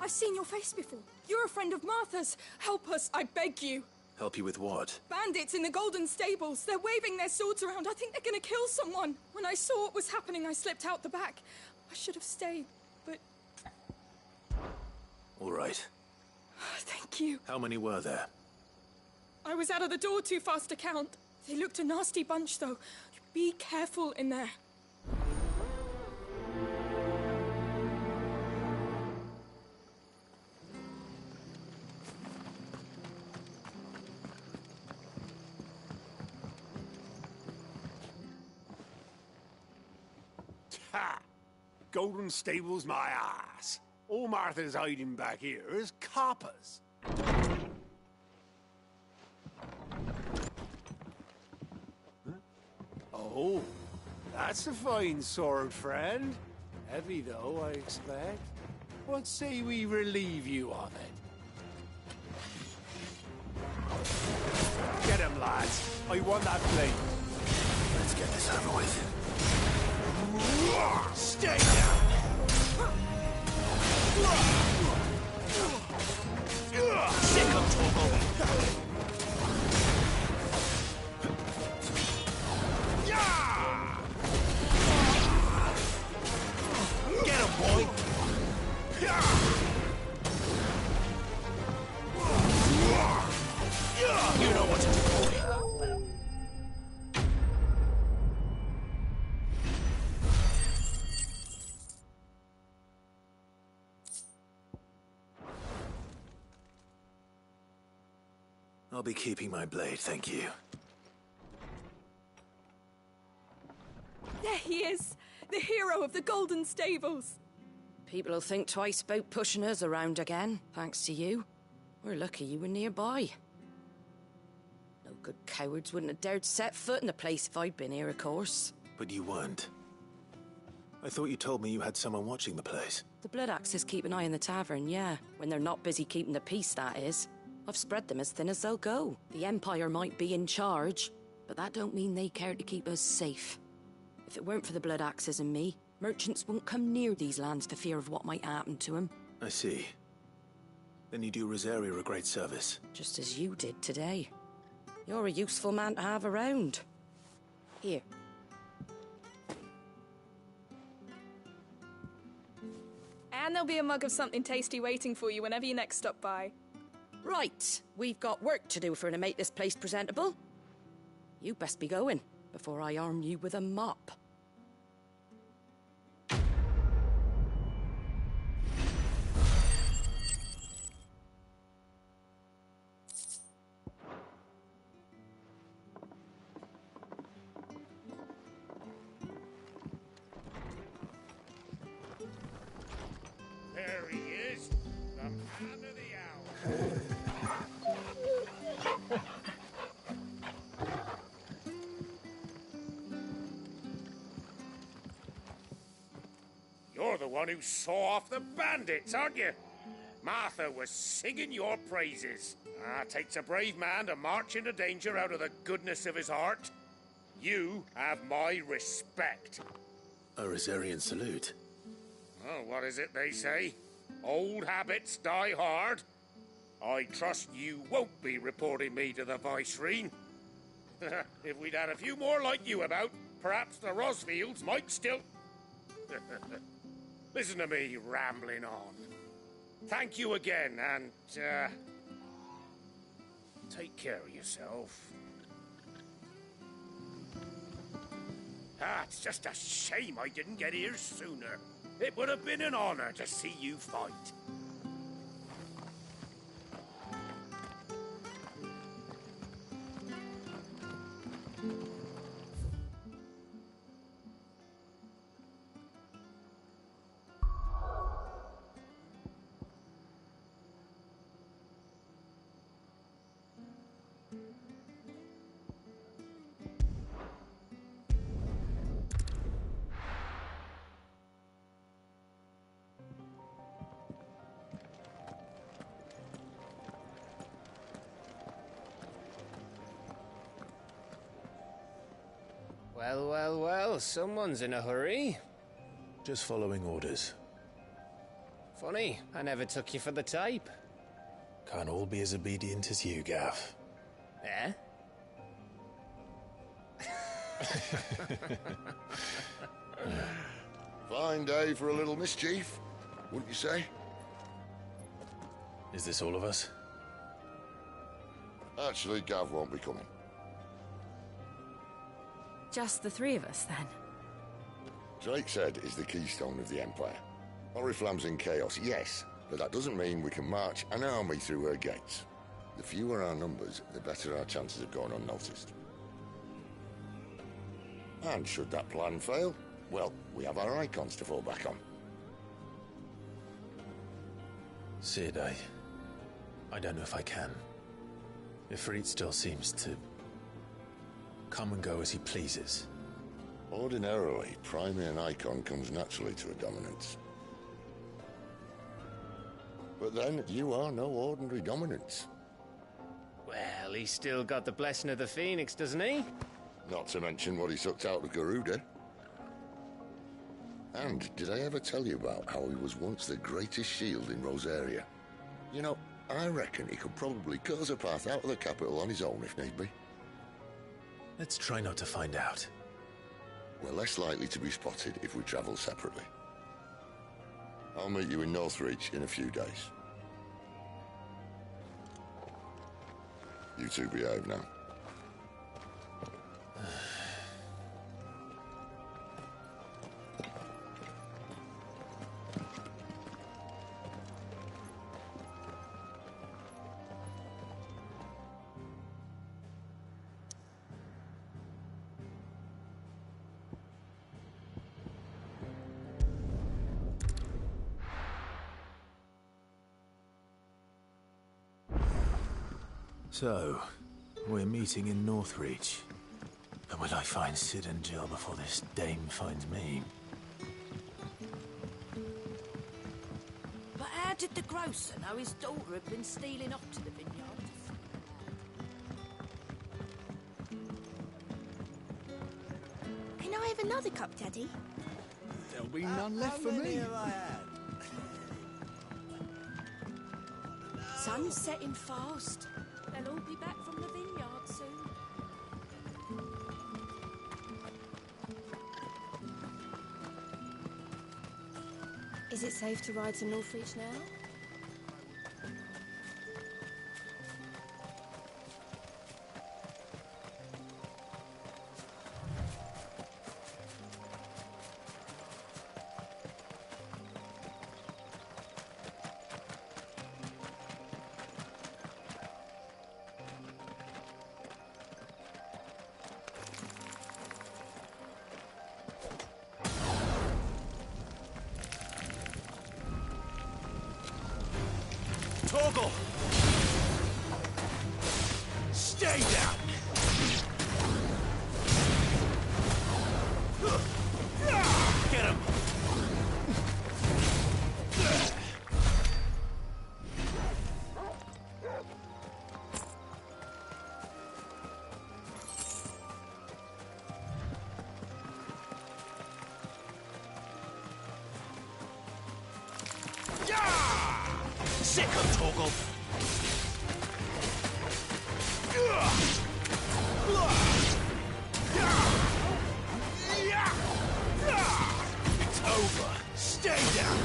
I've seen your face before. You're a friend of Martha's. Help us, I beg you. Help you with what? Bandits in the Golden Stables. They're waving their swords around. I think they're gonna kill someone. When I saw what was happening, I slipped out the back. I should have stayed, but... All right. Thank you. How many were there? I was out of the door too fast to count. They looked a nasty bunch, though. Be careful in there. Ha! Golden Stable's my ass. All Martha's hiding back here is coppers. Huh? Oh, that's a fine sword, friend. Heavy, though, I expect. What say we relieve you of it? Get him, lads. I want that blade. Let's get this over with. Stay down! Sick of trouble! Get him, boy! You know what to do, boy. I'll be keeping my blade, thank you. There he is! The hero of the Golden Stables! People will think twice about pushing us around again, thanks to you. We're lucky you were nearby. No good cowards wouldn't have dared set foot in the place if I'd been here, of course. But you weren't. I thought you told me you had someone watching the place. The Blood Axes keep an eye on the tavern, yeah. When they're not busy keeping the peace, that is. I've spread them as thin as they'll go. The Empire might be in charge, but that don't mean they care to keep us safe. If it weren't for the Blood Axes and me, merchants won't come near these lands for fear of what might happen to them. I see. Then you do Rosaria a great service. Just as you did today. You're a useful man to have around. Here. And there'll be a mug of something tasty waiting for you whenever you next stop by. Right, we've got work to do for to make this place presentable. You best be going, before I arm you with a mop. There he is, the man of the hour. You're the one who saw off the bandits, aren't you? Martha was singing your praises. Takes a brave man to march into danger out of the goodness of his heart. You have my respect. A Rosarian salute. Oh, what is it they say? Old habits die hard. I trust you won't be reporting me to the Viceroy. If we'd had a few more like you about, perhaps the Rosfields might still... Listen to me rambling on. Thank you again, and, take care of yourself. It's just a shame I didn't get here sooner. It would have been an honor to see you fight. Well, well, well, someone's in a hurry. Just following orders. Funny, I never took you for the type. Can't all be as obedient as you, Gav. Eh? Fine day for a little mischief, wouldn't you say? Is this all of us? Actually, Gav won't be coming. Just the three of us, then? Drakeshead is the keystone of the Empire. Oriflamme's in chaos, yes, but that doesn't mean we can march an army through her gates. The fewer our numbers, the better our chances of going unnoticed. And should that plan fail, well, we have our icons to fall back on. Sid, I don't know if I can. Ifrit still seems to come and go as he pleases. Ordinarily, priming an icon comes naturally to a dominance. But then, you are no ordinary dominance. Well, he's still got the blessing of the Phoenix, doesn't he? Not to mention what he sucked out of Garuda. And did I ever tell you about how he was once the greatest shield in Rosaria? You know, I reckon he could probably cut us a path out of the capital on his own if need be. Let's try not to find out. We're less likely to be spotted if we travel separately. I'll meet you in Northreach in a few days. You two behave now. So, we're meeting in Northreach. And will I find Sid and Jill before this dame finds me? But how did the grocer know his daughter had been stealing off to the vineyard? Can I have another cup, Daddy? There'll be none left for me. Sun's setting fast. They'll all be back from the vineyard soon. Is it safe to ride to Northreach now? Torgal! Stay down! Get him! Sick of Torgal! It's over! Stay down!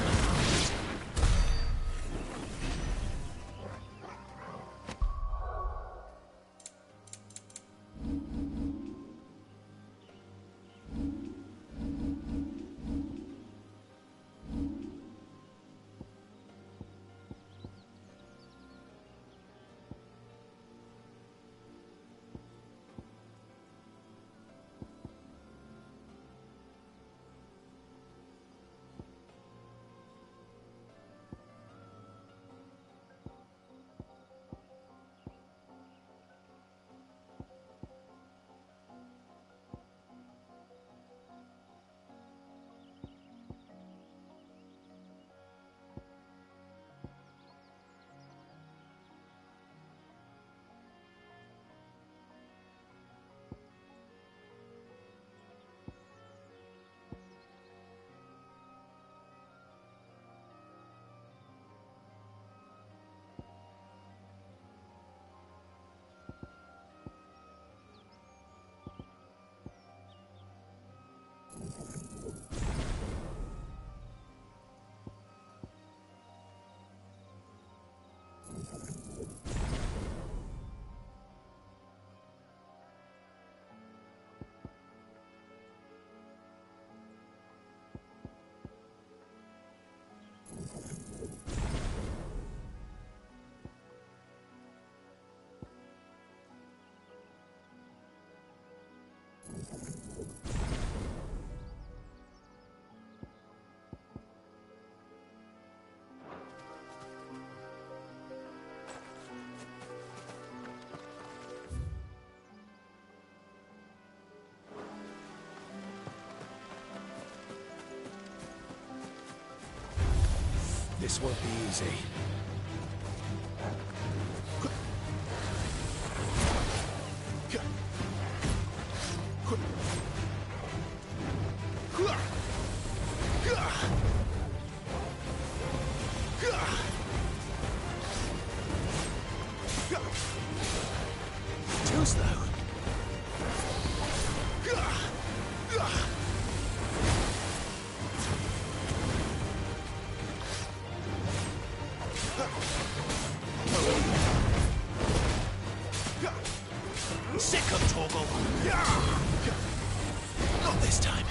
This won't be easy. Too slow. Sick of Torgal. Not this time.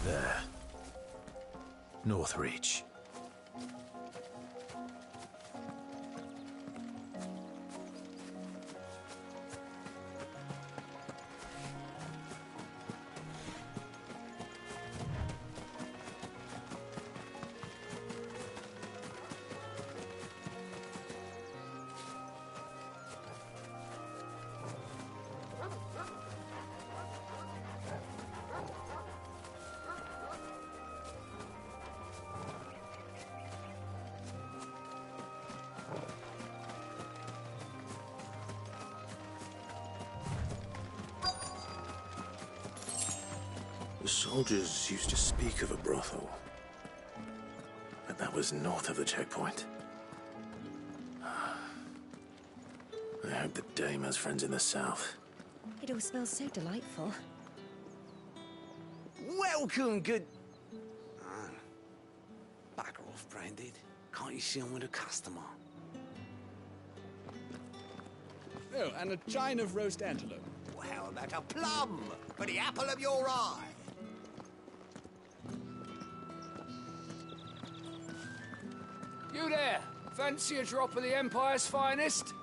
There. Northreach. The soldiers used to speak of a brothel, but that was north of the checkpoint. I hope the dame has friends in the south. It all smells so delightful. Welcome, good... Bugger off, Branded. Can't you see I'm with a customer? Oh, and a chine of roast antelope. Well, how about a plum for the apple of your eye? You there! Fancy a drop of the Empire's finest?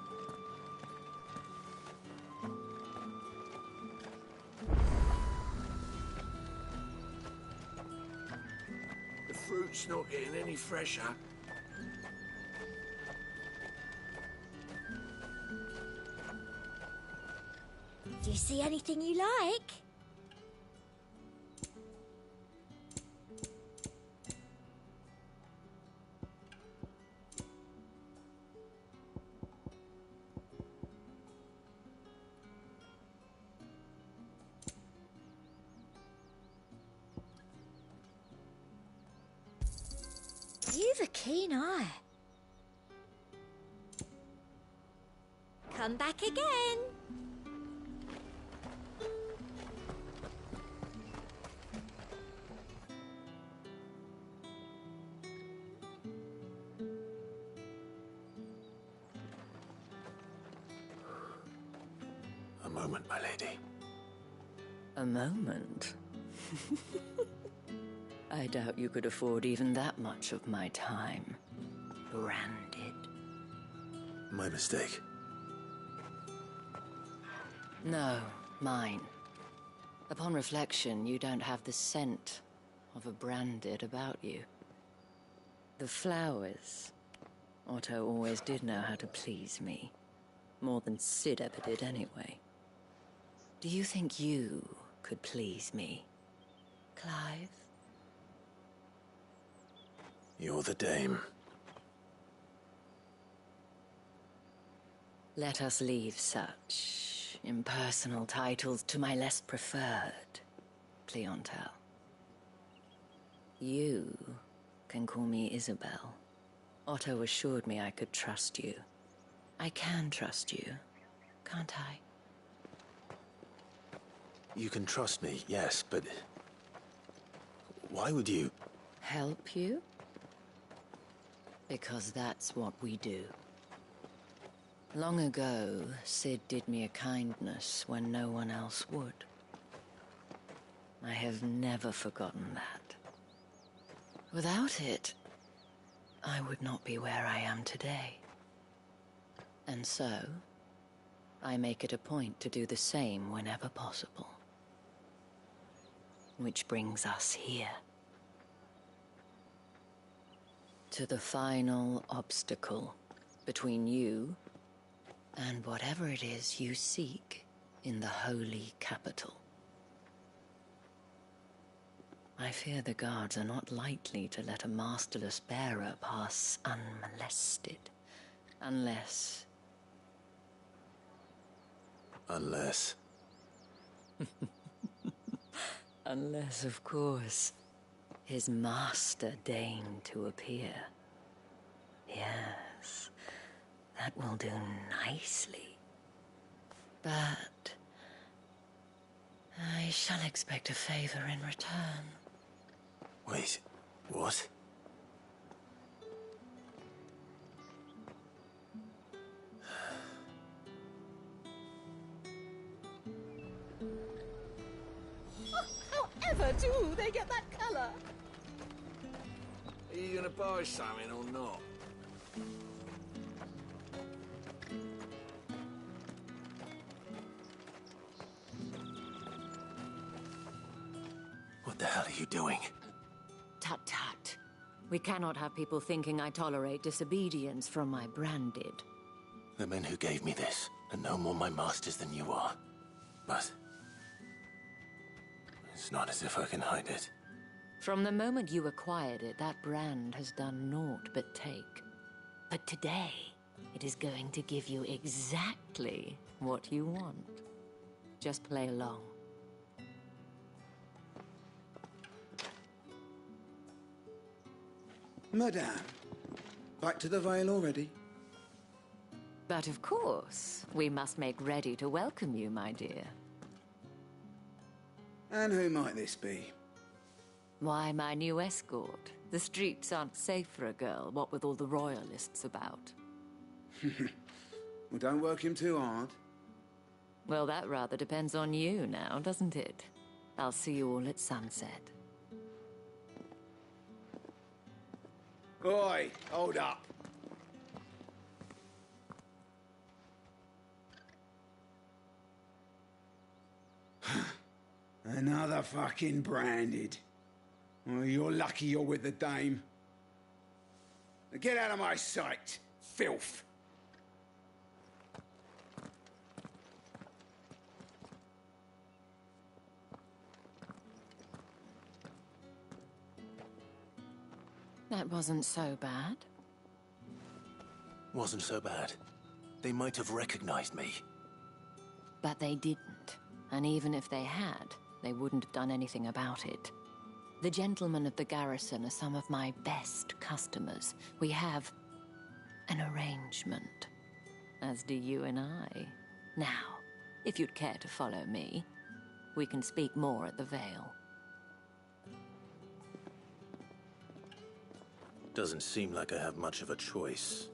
The fruit's not getting any fresher. Do you see anything you like? You've a keen eye. Come back again. A moment, my lady. A moment? I doubt you could afford even that much of my time. Branded. My mistake. No, mine. Upon reflection, you don't have the scent of a branded about you. The flowers. Otto always did know how to please me. More than Sid ever did anyway. Do you think you could please me, Clive? You're the dame. Let us leave such impersonal titles to my less preferred clientele. You can call me Isabel. Otto assured me I could trust you. I can trust you, can't I? You can trust me, yes, but... why would you... Help you? Because that's what we do. Long ago, Sid did me a kindness when no one else would. I have never forgotten that. Without it, I would not be where I am today. And so, I make it a point to do the same whenever possible. Which brings us here. To the final obstacle between you and whatever it is you seek in the holy capital. I fear the guards are not likely to let a masterless bearer pass unmolested. Unless... Unless... Unless, of course, his master deigned to appear. Yes, that will do nicely. But... I shall expect a favor in return. Wait, what? However do they get that colour? Are you gonna buy something or not? What the hell are you doing? Tut tut. We cannot have people thinking I tolerate disobedience from my branded. The men who gave me this are no more my masters than you are. But... it's not as if I can hide it. From the moment you acquired it, that brand has done naught but take. But today, it is going to give you exactly what you want. Just play along. Madame, back to the Vale already? But of course, we must make ready to welcome you, my dear. And who might this be? Why, my new escort. The streets aren't safe for a girl, what with all the royalists about. Well, don't work him too hard. Well, that rather depends on you now, doesn't it? I'll see you all at sunset. Oi, hold up. Another fucking branded. Well, you're lucky you're with the dame. Now get out of my sight, filth. That wasn't so bad. Wasn't so bad. They might have recognized me. But they didn't. And even if they had, they wouldn't have done anything about it. The gentlemen of the garrison are some of my best customers. We have an arrangement, as do you and I. Now, if you'd care to follow me, we can speak more at the Vale. Doesn't seem like I have much of a choice.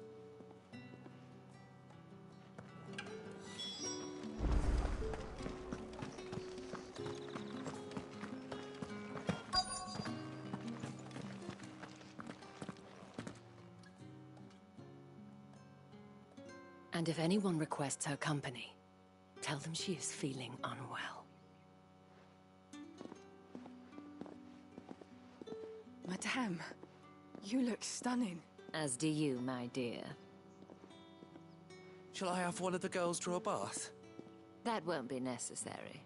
And if anyone requests her company, tell them she is feeling unwell. Madame, you look stunning. As do you, my dear. Shall I have one of the girls draw a bath? That won't be necessary.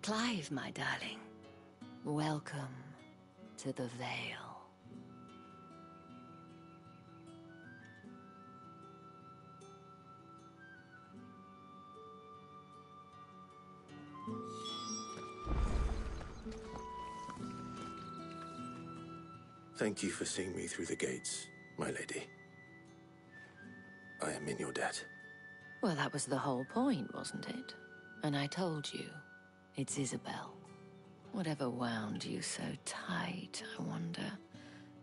Clive, my darling. Welcome to the Vale. Thank you for seeing me through the gates, my lady. I am in your debt. Well, that was the whole point, wasn't it? And I told you, it's Isabel. Whatever wound you so tight, I wonder.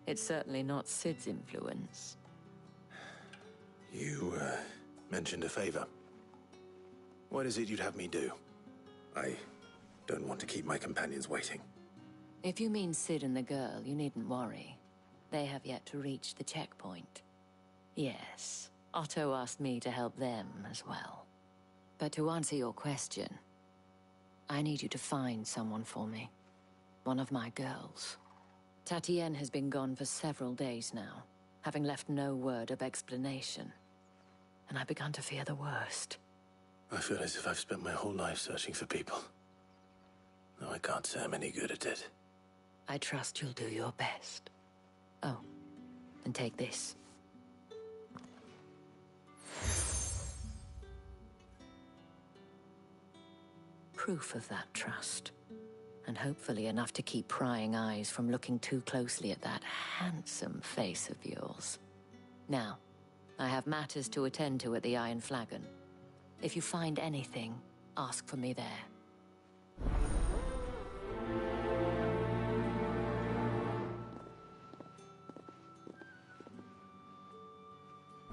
It's certainly not Sid's influence. You, mentioned a favor. What is it you'd have me do? I don't want to keep my companions waiting. If you mean Sid and the girl, you needn't worry. They have yet to reach the checkpoint. Yes, Otto asked me to help them as well. But to answer your question, I need you to find someone for me. One of my girls. Tatienne has been gone for several days now, having left no word of explanation. And I've begun to fear the worst. I feel as if I've spent my whole life searching for people. Though I can't say I'm any good at it. I trust you'll do your best. Oh, and take this. Proof of that trust. And hopefully enough to keep prying eyes from looking too closely at that handsome face of yours. Now, I have matters to attend to at the Iron Flagon. If you find anything, ask for me there.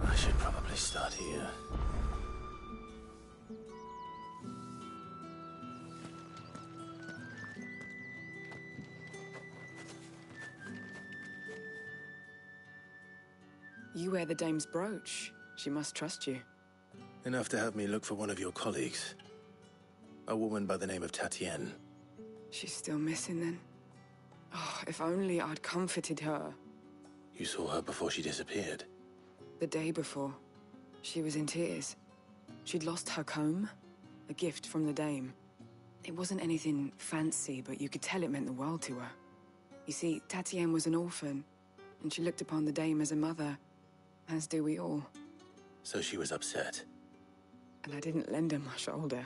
I should probably start here. You wear the dame's brooch. She must trust you. Enough to have me look for one of your colleagues. A woman by the name of Tatienne. She's still missing then? Oh, if only I'd comforted her. You saw her before she disappeared. The day before. She was in tears. She'd lost her comb. A gift from the dame. It wasn't anything fancy, but you could tell it meant the world to her. You see, Tatienne was an orphan, and she looked upon the dame as a mother. As do we all. So she was upset. And I didn't lend her my shoulder.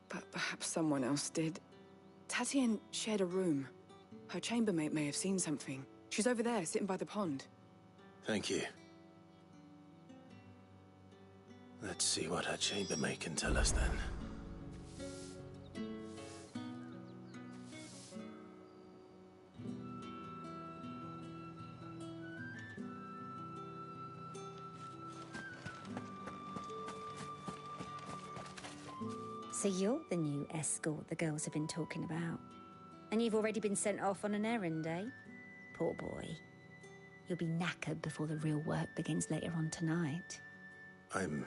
But perhaps someone else did. Tatienne shared a room. Her chambermaid may have seen something. She's over there, sitting by the pond. Thank you. Let's see what her chambermaid can tell us then. So you're the new escort the girls have been talking about. And you've already been sent off on an errand, eh? Poor boy. You'll be knackered before the real work begins later on tonight. I'm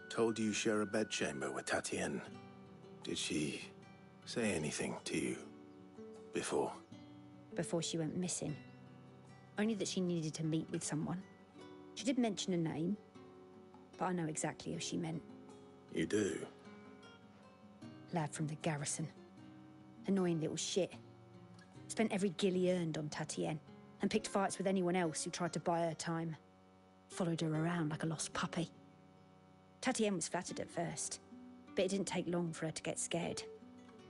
told you share a bedchamber with Tatienne. Did she say anything to you before? Before she went missing. Only that she needed to meet with someone. She did mention a name, but I know exactly who she meant. You do? Lad from the garrison. Annoying little shit. Spent every gil he earned on Tatienne, and picked fights with anyone else who tried to buy her time. Followed her around like a lost puppy. Tatienne was flattered at first, but it didn't take long for her to get scared.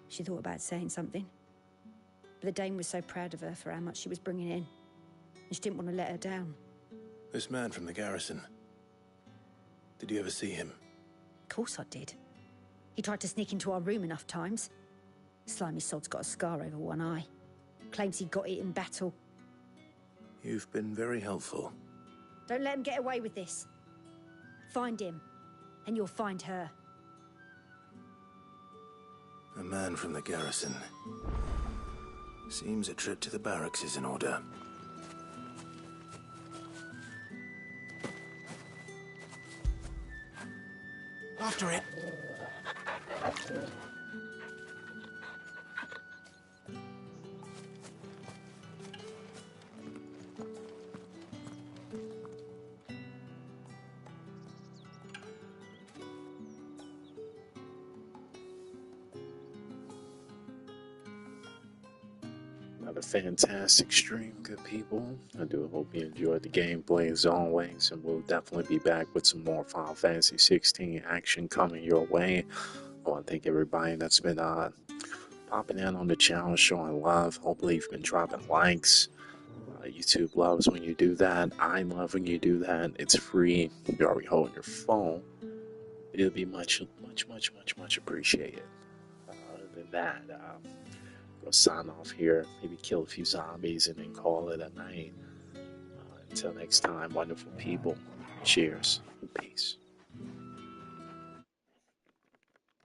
She thought about saying something. But the Dame was so proud of her for how much she was bringing in, and she didn't want to let her down. This man from the garrison. Did you ever see him? Of course I did. He tried to sneak into our room enough times. Slimy sod's got a scar over one eye. Claims he got it in battle. You've been very helpful. Don't let him get away with this. Find him, and you'll find her. A man from the garrison. Seems a trip to the barracks is in order. After it. Another fantastic stream, good people. I do hope you enjoyed the gameplay as always, and we'll definitely be back with some more Final Fantasy 16 action coming your way. I want to thank everybody that's been popping in on the channel, showing love. Hopefully you've been dropping likes. YouTube loves when you do that. I love when you do that. It's free. You're already holding your phone. It'll be much appreciated. Other than that, go sign off here, maybe kill a few zombies and then call it a night. Until next time, wonderful people. Cheers. Peace.